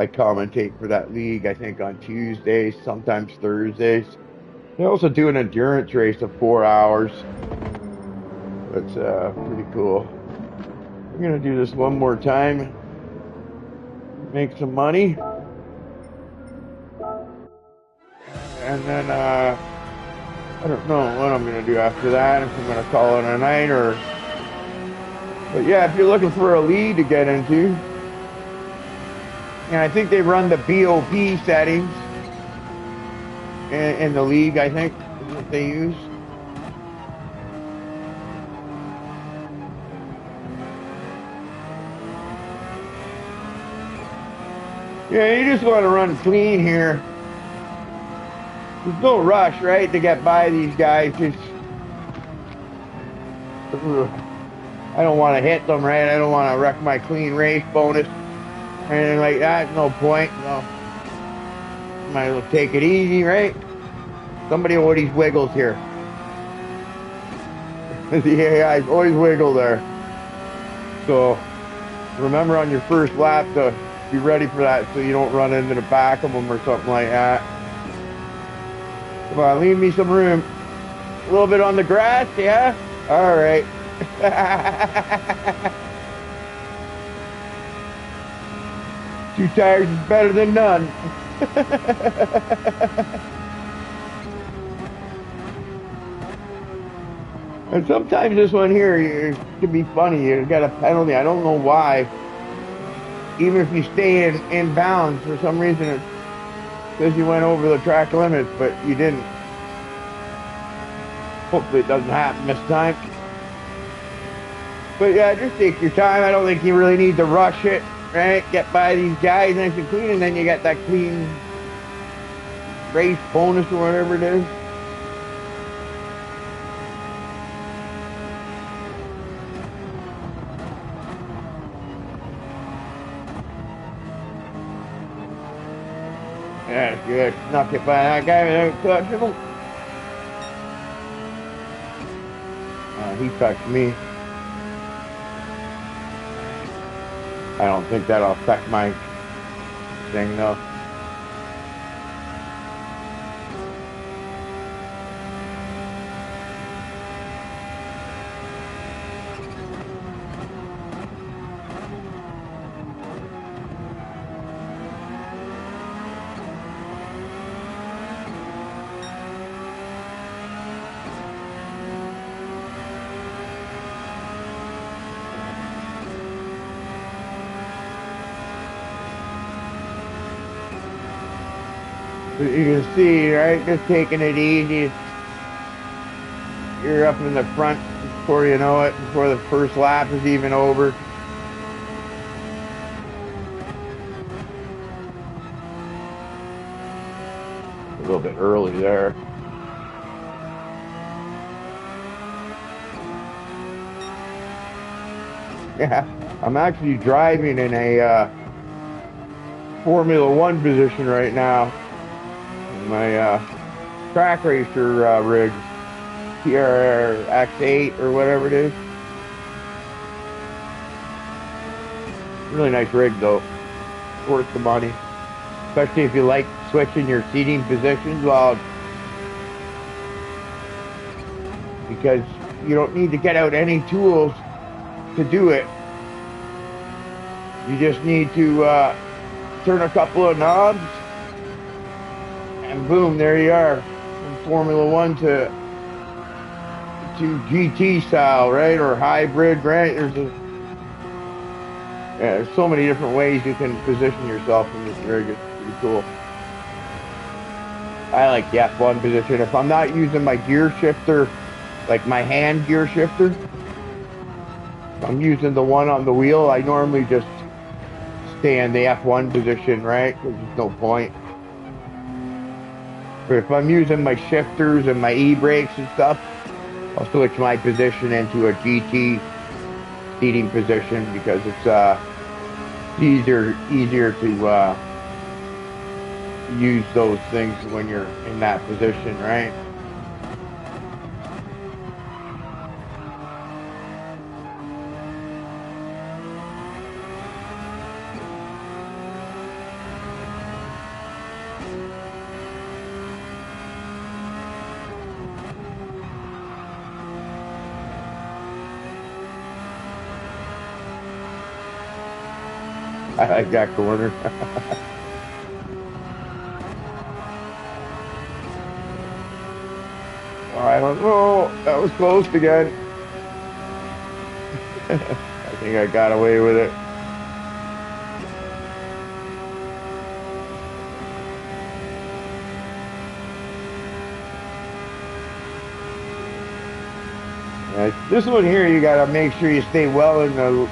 commentate for that league, I think, on Tuesdays, sometimes Thursdays. They also do an endurance race of 4 hours. That's pretty cool. I'm going to do this one more time, make some money. And then I don't know what I'm going to do after that, if I'm going to call it a night or... But yeah, if you're looking for a lead to get into, and I think they run the BOP settings in the league, I think, is what they use. Yeah, you just want to run clean here. There's no rush, right, to get by these guys. Just, I don't want to hit them, right? I don't want to wreck my clean race bonus or anything like that. No point. No. Might as well take it easy, right? Somebody always wiggles here. The AIs always wiggle there. So remember on your first lap to be ready for that so you don't run into the back of them or something like that. Come on, leave me some room. A little bit on the grass, yeah? All right. Two tires is better than none. And sometimes this one here can be funny. You got a penalty. I don't know why. Even if you stay in bounds, for some reason it says you went over the track limits, but you didn't. Hopefully it doesn't happen this time. But yeah, just take your time. I don't think you really need to rush it, right? Get by these guys nice and clean, and then you got that clean race bonus or whatever it is. Yeah, good. Snuck it by that guy without touching him. He touched me. I don't think that'll affect my thing though. But you can see, right? Just taking it easy. You're up in the front before you know it, before the first lap is even over. A little bit early there. Yeah, I'm actually driving in a Formula One position right now. My track racer rig, TRX8 or whatever it is. Really nice rig though. Worth the money. Especially if you like switching your seating positions, well, because you don't need to get out any tools to do it. You just need to turn a couple of knobs and boom, there you are. From Formula One to GT style, right? Or hybrid, right? There's so many different ways you can position yourself in this rig. It's pretty cool. I like the F1 position. If I'm not using my gear shifter, like my hand gear shifter, if I'm using the one on the wheel, I normally just stay in the F1 position, right? Because there's no point. But if I'm using my shifters and my e-brakes and stuff, I'll switch my position into a GT seating position because it's easier to use those things when you're in that position, right? I like that corner. I don't know. That was close again. I think I got away with it. This one here, you gotta make sure you stay well in the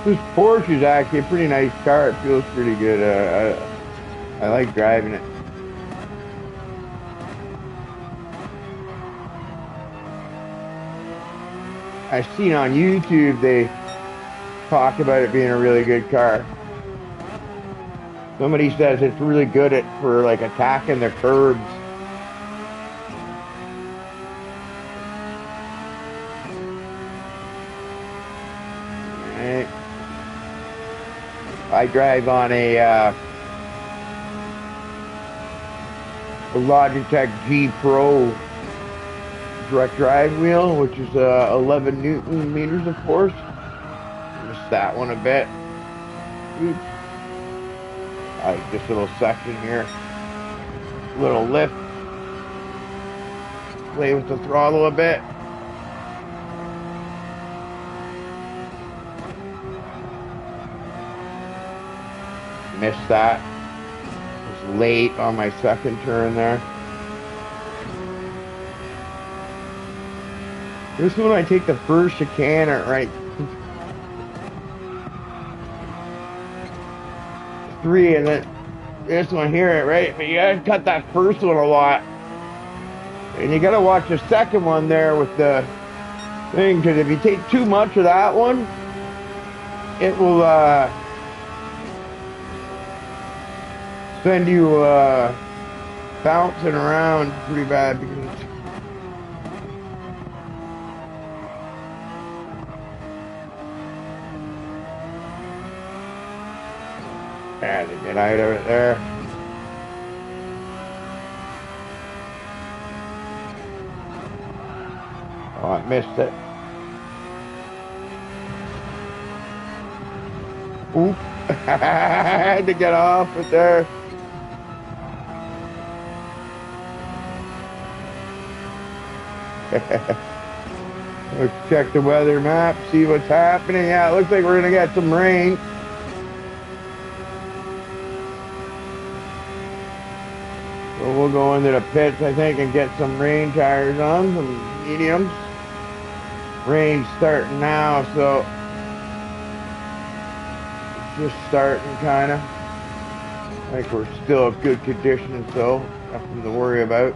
This Porsche is actually a pretty nice car. It feels pretty good. I like driving it. I've seen on YouTube they talk about it being a really good car. Somebody says it's really good at for like attacking the curbs. I drive on a Logitech G Pro direct drive wheel, which is 11 Newton meters of force. Missed that one a bit. Oops. I like this little section here. Little lift. Play with the throttle a bit. Missed that. Was late on my second turn there. This one I take the first chicane at right 3, and then this one here, right? But you gotta cut that first one a lot. And you gotta watch the second one there with the thing, because if you take too much of that one, it will send you bouncing around pretty bad because it's had to get out of it there. Oh, I missed it. Oop. I had to get off it there. Let's check the weather map, see what's happening. Yeah, it looks like we're gonna get some rain. So we'll go into the pits, I think, and get some rain tires on, some mediums. Rain's starting now, so it's just starting kind of. I think we're still in good condition, so nothing to worry about.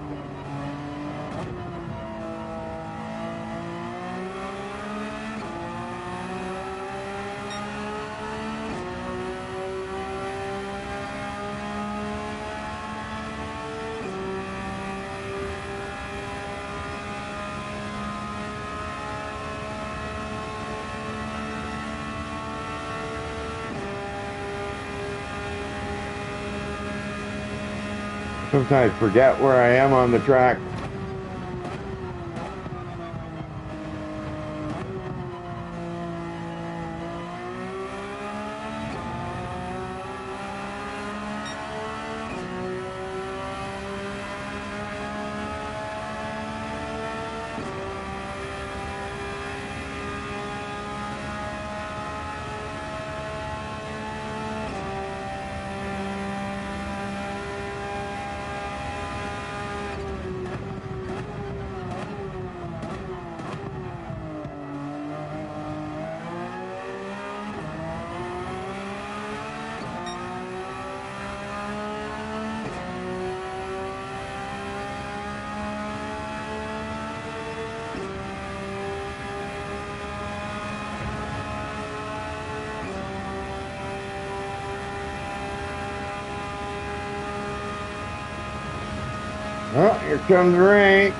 Sometimes forget where I am on the track. Oh, here comes the rain.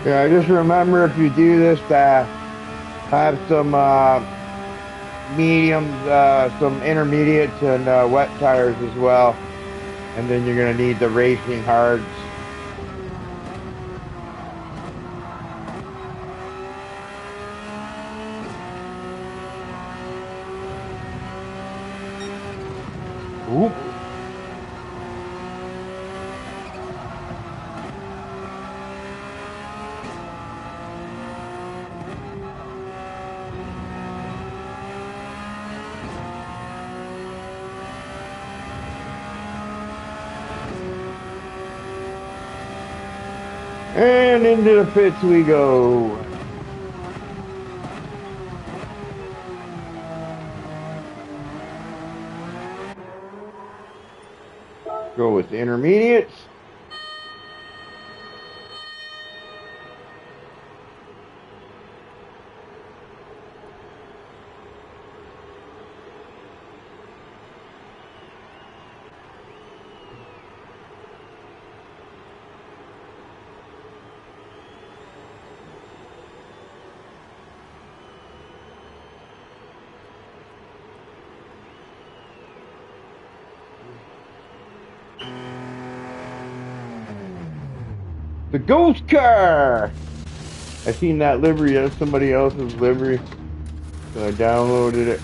Yeah, just remember if you do this, have some mediums, some intermediates, and wet tires as well. And then you're going to need the racing hards. Oop. And into the pits we go. Go with the intermediates. The ghost car. I seen that livery as somebody else's livery, so I downloaded it.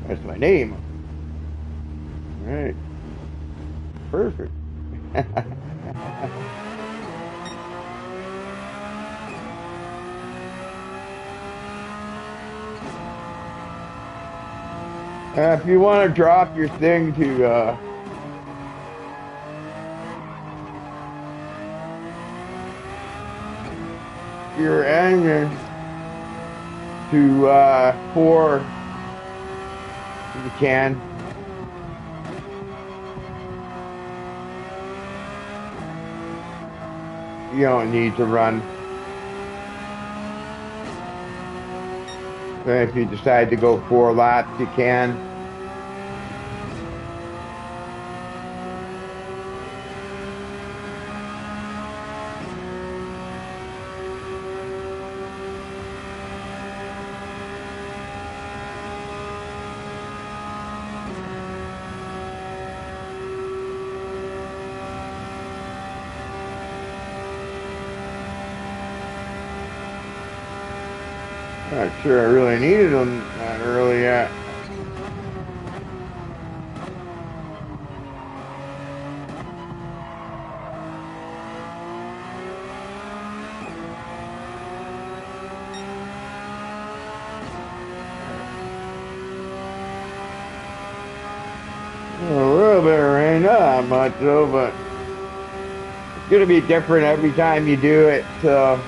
That's my name. All right, perfect. If you want to drop your thing to your engine to 4, you can. You don't need to run. And if you decide to go 4 laps, you can. Not sure I really needed them that early yet. A little bit of rain, not that much though, but it's gonna be different every time you do it, so.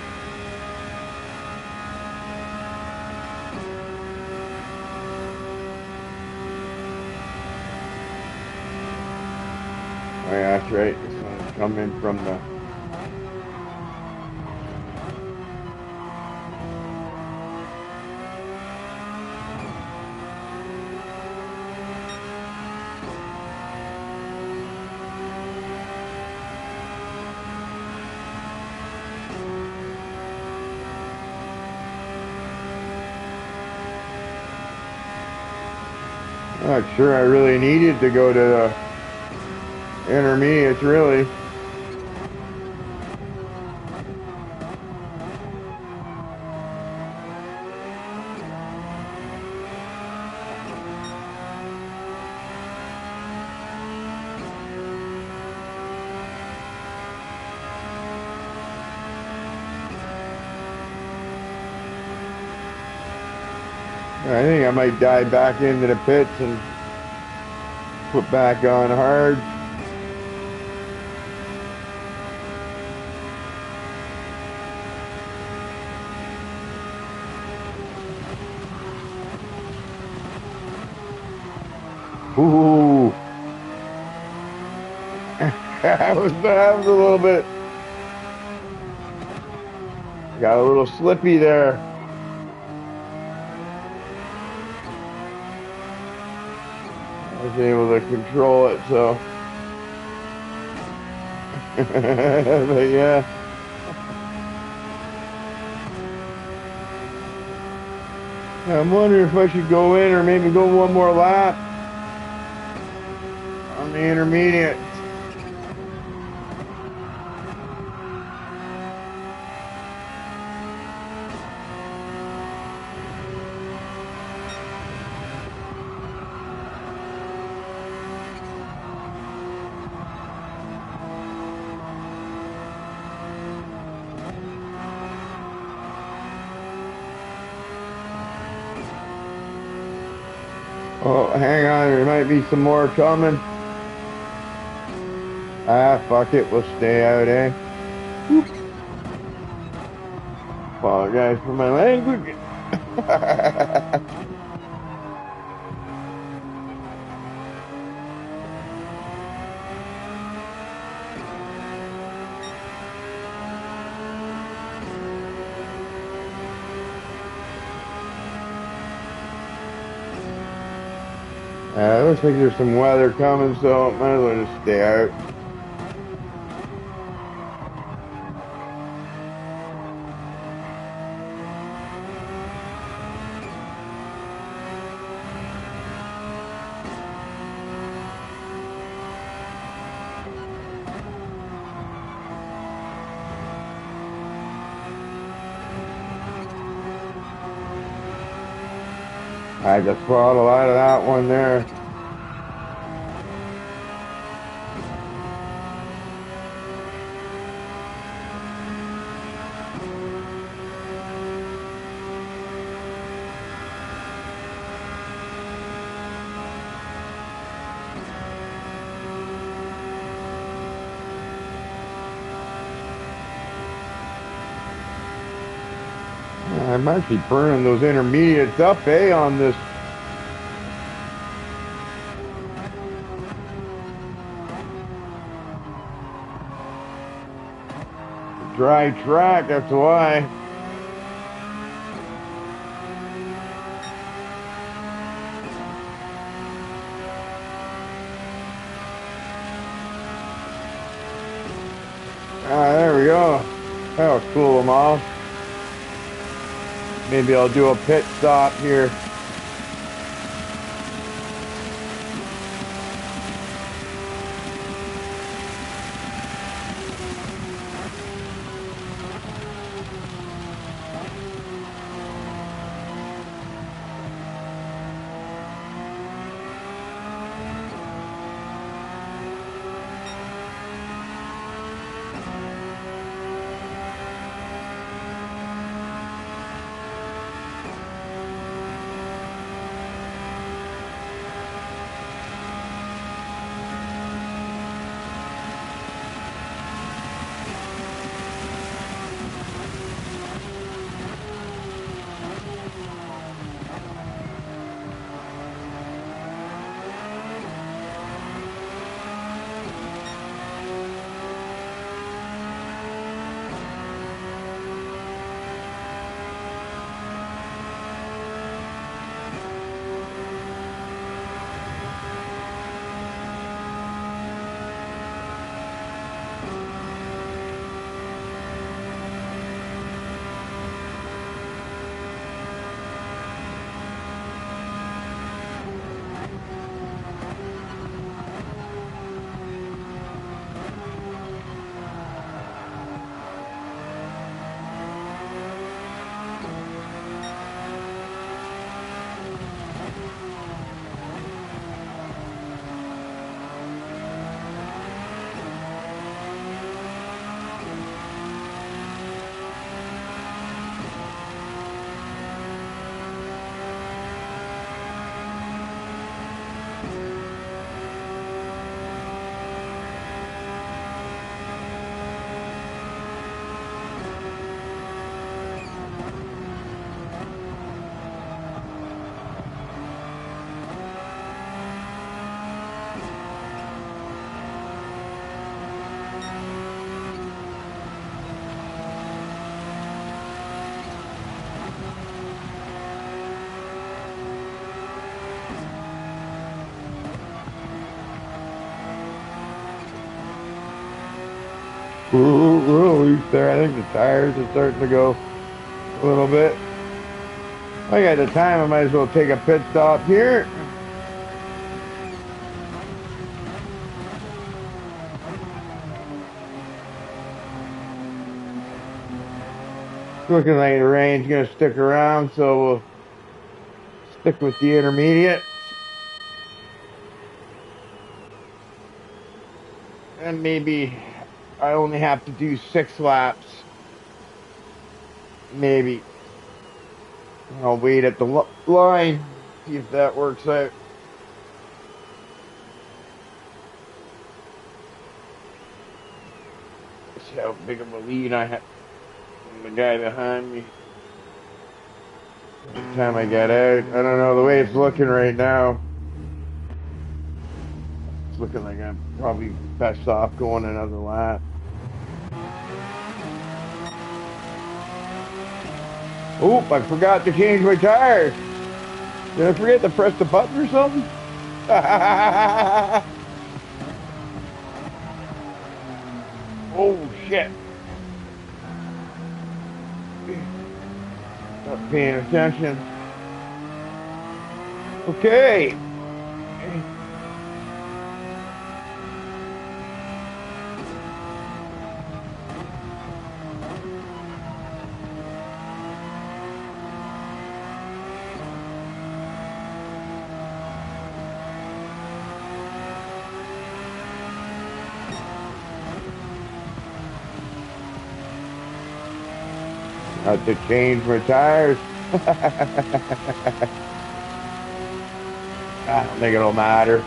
Oh yeah, that's right. This one's coming from the. I'm not sure I really needed to go to the intermediates, really. I think I might dive back into the pits and put back on hard. Ooh. That was a little bit. Got a little slippy there. I was able to control it, so. But yeah. I'm wondering if I should go in or maybe go one more lap on the intermediate. Oh, hang on, there might be some more coming. Ah, fuck it, we'll stay out, eh? Whoop. Apologize for my language. Looks like there's some weather coming, so might as well just stay out. I just bought a lot of that one there. I might be burning those intermediates up, eh, on this dry track, that's why. Ah, there we go. That'll cool them off. Maybe I'll do a pit stop here. Ooh, release there. I think the tires are starting to go a little bit. I got the time. I might as well take a pit stop here. Looking like the rain's gonna stick around, so we'll stick with the intermediates. And maybe I only have to do 6 laps. Maybe. I'll wait at the line, see if that works out. big of a lead I had from the guy behind me. By the time I got out, I don't know the way it's looking right now. It's looking like I'm probably best off going another lap. Oop, I forgot to change my tires. Did I forget to press the button or something? Oh, shit. Not paying attention. Okay. Got to change my tires. I don't think it'll matter.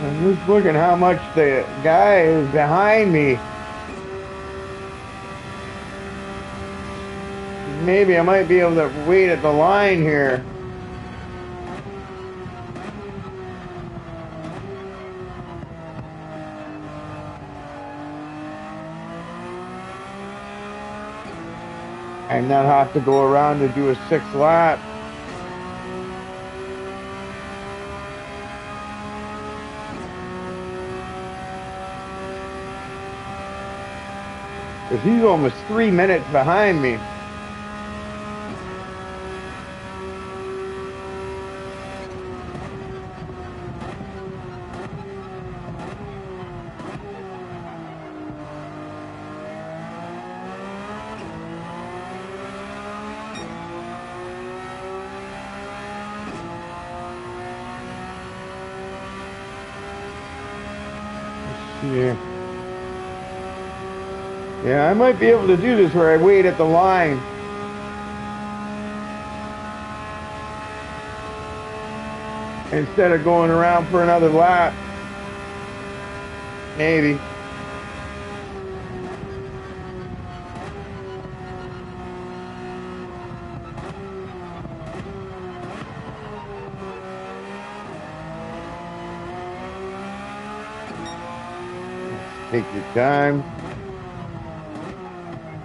I'm just looking how much the guy is behind me. Maybe I might be able to wait at the line here. And not have to go around to do a 6th lap. Because he's almost 3 minutes behind me. Yeah. Yeah, I might be able to do this where I wait at the line. Instead of going around for another lap. Maybe. Take your time.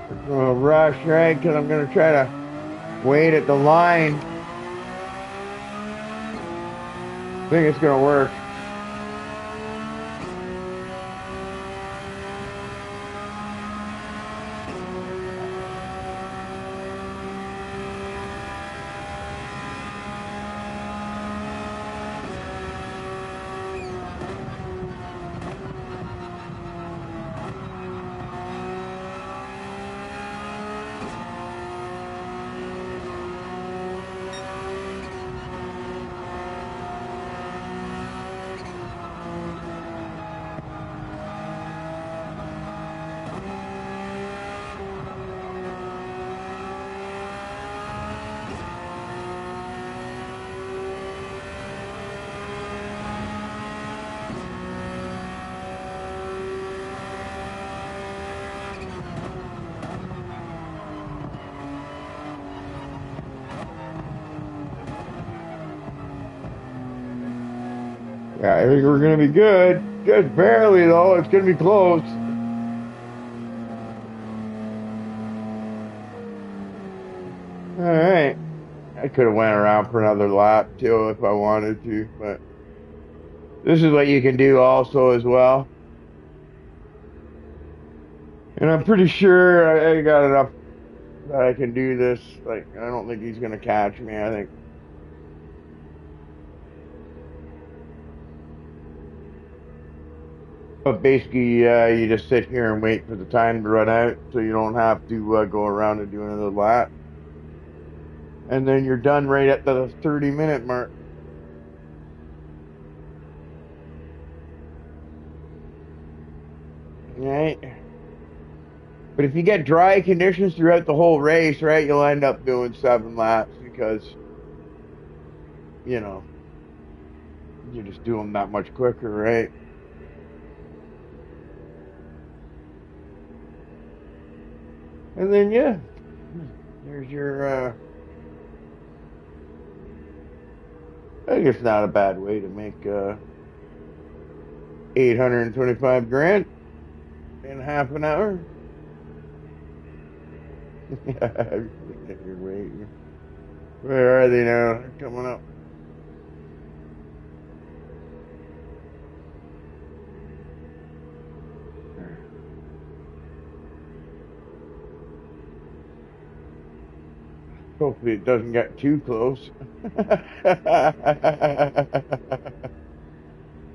There's no rush, right? Because I'm going to try to wait at the line. I think it's going to work. Yeah, I think we're going to be good. Just barely, though. It's going to be close. All right. I could have went around for another lap, too, if I wanted to. But this is what you can do also as well. And I'm pretty sure I got enough that I can do this. Like, I don't think he's gonna catch me. I think, but basically, you just sit here and wait for the time to run out, so you don't have to go around and do another lap. And then you're done right at the 30-minute mark. Right? But if you get dry conditions throughout the whole race, right, you'll end up doing 7 laps because, you know, you just do them that much quicker, right? And then, yeah, there's your, I think it's not a bad way to make 825 grand in half an hour. You're waiting. Where are they now? They're coming up. Hopefully it doesn't get too close.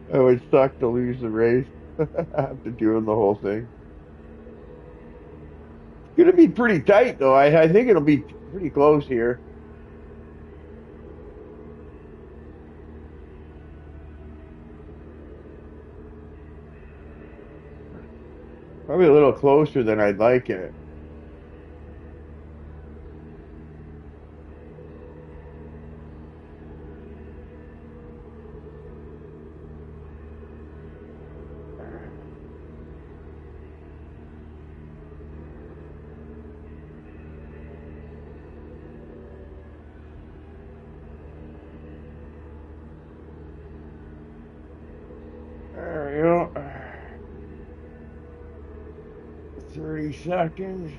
It would suck to lose the race after doing the whole thing. It's gonna be pretty tight though. I think it'll be pretty close here. Probably a little closer than I'd like it. There we go. 30 seconds.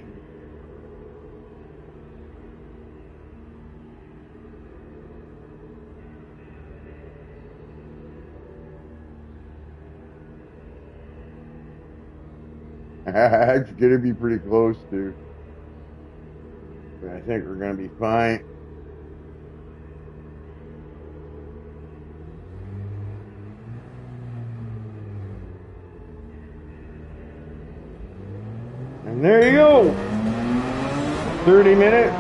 It's gonna be pretty close to. But I think we're gonna be fine. And there you go. 30 minutes.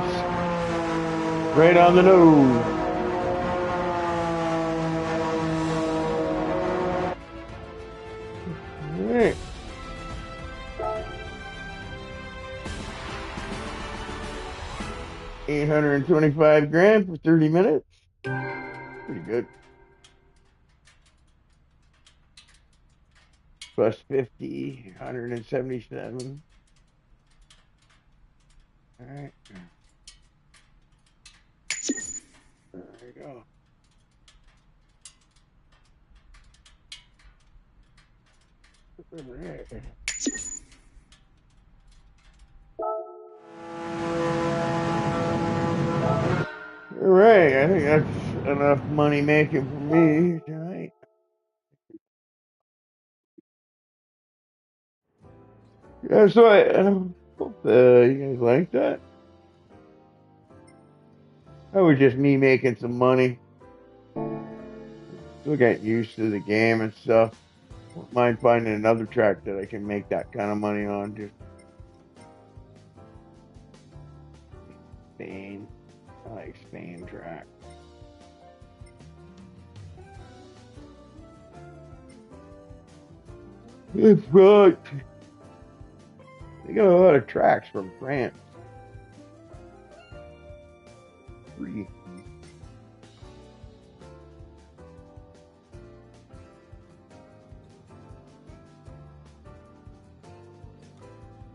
Right on the nose. All right. $825 for 30 minutes. Pretty good. Plus 50, 177. All right. There you go. All right. All right. I think that's enough money making for me tonight. Yeah, so I hope you guys like that. That was just me making some money. Still getting used to the game and stuff. Won't mind finding another track that I can make that kind of money on. Just Spain. I like Spain track. It's right. They got a lot of tracks from France. Free.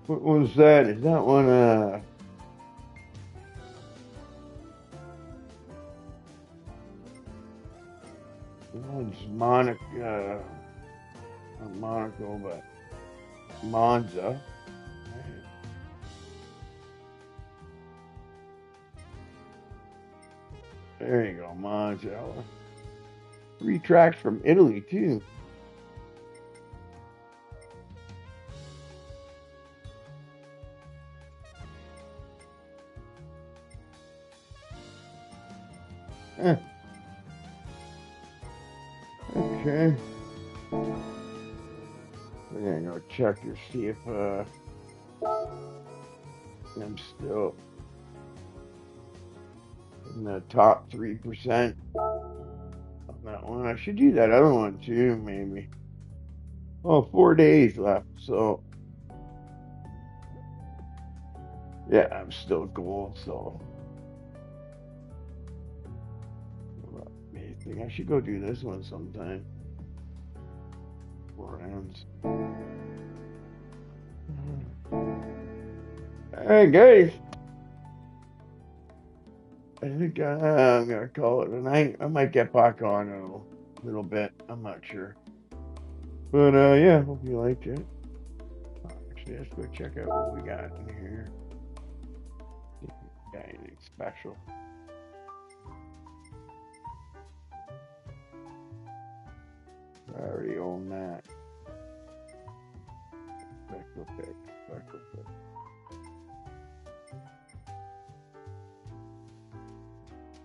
What was that? Is that one one's Monaco, not Monaco, but Monza. There you go, Monza. 3 tracks from Italy too. Okay. We're gonna go check to see if I'm still in the top 3% on that one. I should do that other one too, maybe. Oh, 4 days left, so yeah, I'm still gold, so amazing. I should go do this one sometime. 4 rounds. Alright, guys. I think I'm gonna call it a night. I might get back on in a little bit. I'm not sure. But yeah, hope you liked it. Actually, let's go check out what we got in here. See if we got anything special. I already own that. Special pick, special pick.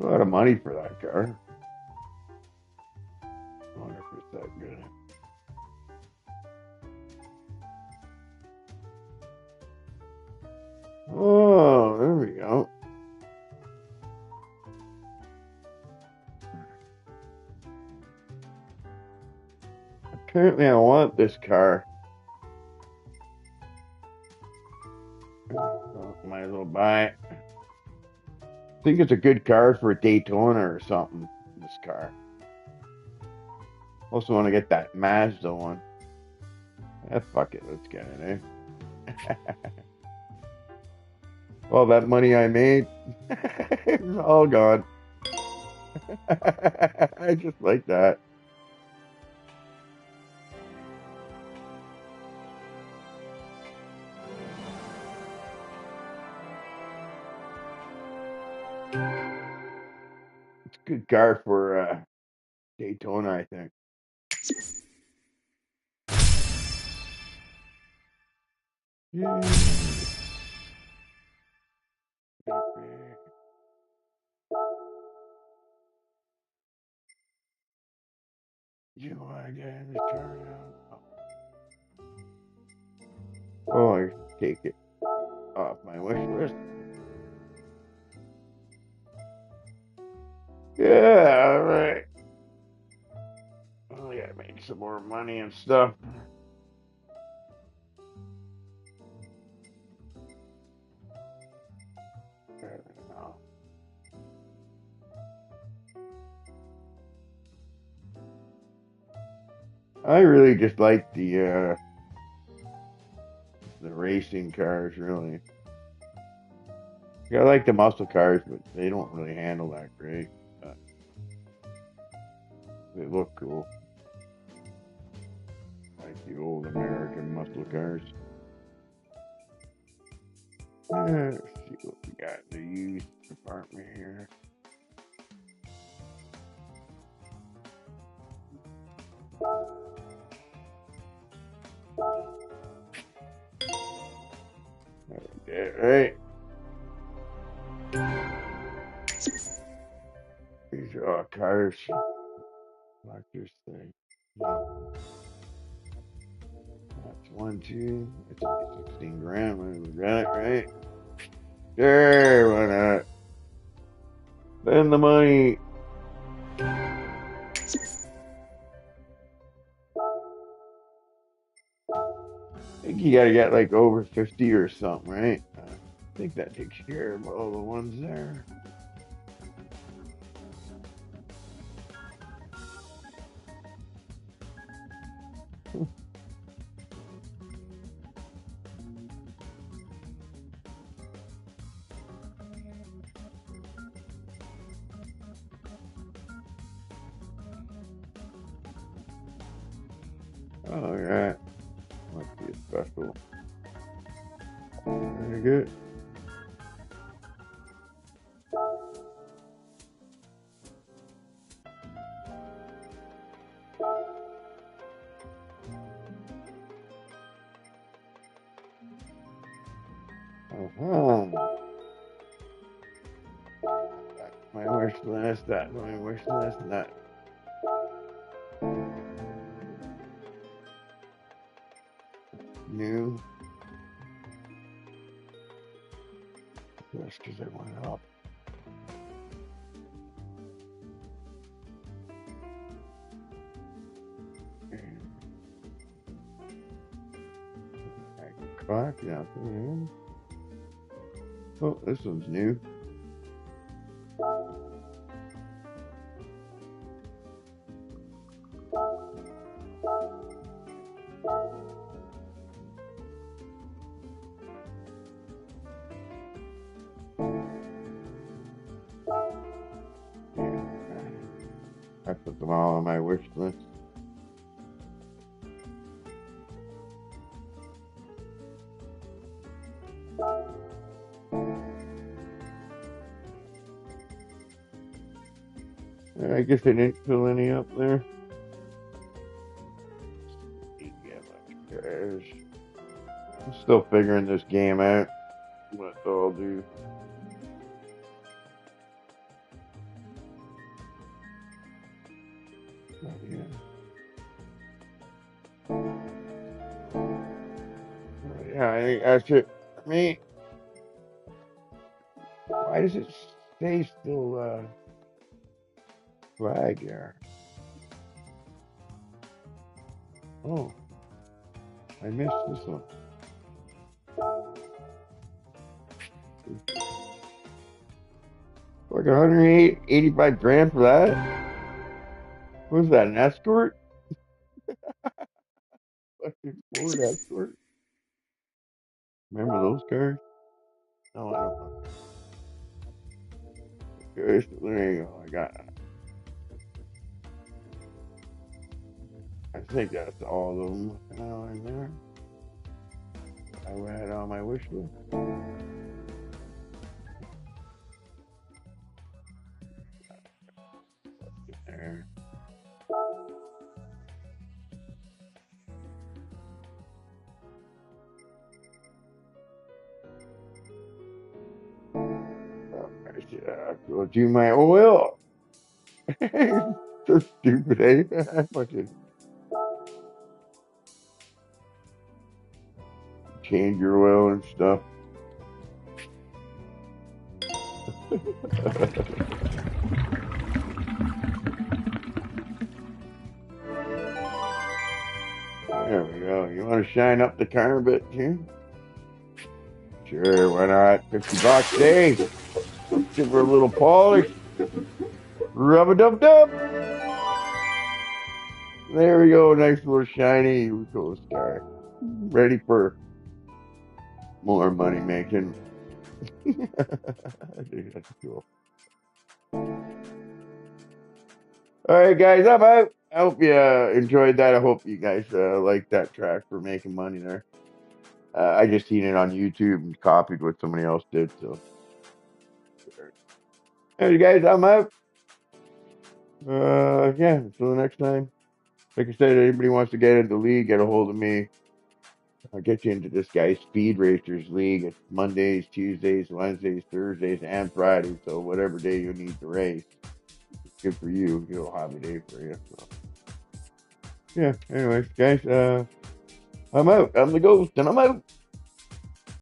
A lot of money for that car. I wonder if it's that good. Oh, there we go. Apparently, I want this car. So might as well buy it. I think it's a good car for a Daytona or something. This car. Also want to get that Mazda one. Fuck it, let's get it, eh? All that money I made, it's all gone. I just like that. It's a good car for Daytona, I think. Yeah. You want to get in the car now? Oh, I take it off my wish list. Yeah, all right. Oh, I gotta make some more money and stuff. I don't know. I really just like the racing cars, really. Yeah, I like the muscle cars, but they don't really handle that great. But they look cool. Like the old American muscle cars. Let's see what we got in the used department here. Okay, right. These are all cars. Collector's thing. That's 1, 2. It's only 16 grand. We got it, right? Sure, why not? Spend the money. I think you gotta get like over 50 or something, right? I think that takes care of all the ones there. All right. Must be a special. Very good. Uh-huh. My wish list, that, my wish list, that. New. Just because it went up. Clock, yeah. Oh, this one's new. Yeah. I put them all on my wish list. I guess I didn't fill any up there. I'm still figuring this game out. What I'll do. Oh, yeah. Yeah, I think that's it for me. Why does it stay still flag there? Oh, I missed this one. Like 185 grand for that? What was that, an escort? Fucking Ford escort? Remember those cars? No, I don't want that. Okay, so there you go. I think that's all of them now in there. I had on my wish list. There. Oh, yeah, go do my oil. So stupid, eh? I fucking change your oil and stuff. There we go. You want to shine up the car a bit, too? Sure, why not? $50, eh? Give her a little polish. Rub-a-dub-dub. There we go. Nice little shiny ghost car. Ready for more money making. I think that's cool. All right, guys, I'm out. I hope you enjoyed that. I hope you guys liked that track for making money there. I just seen it on YouTube and copied what somebody else did. So, hey, guys, I'm out. Yeah, until the next time. Like I said, anybody wants to get into the league, get a hold of me. I'll get you into this guy's Speed Racers League. It's Mondays, Tuesdays, Wednesdays, Thursdays, and Fridays. So whatever day you need to race, it's good for you. Good little hobby day for you. So yeah. Anyways, guys, I'm out. I'm the ghost, and I'm out.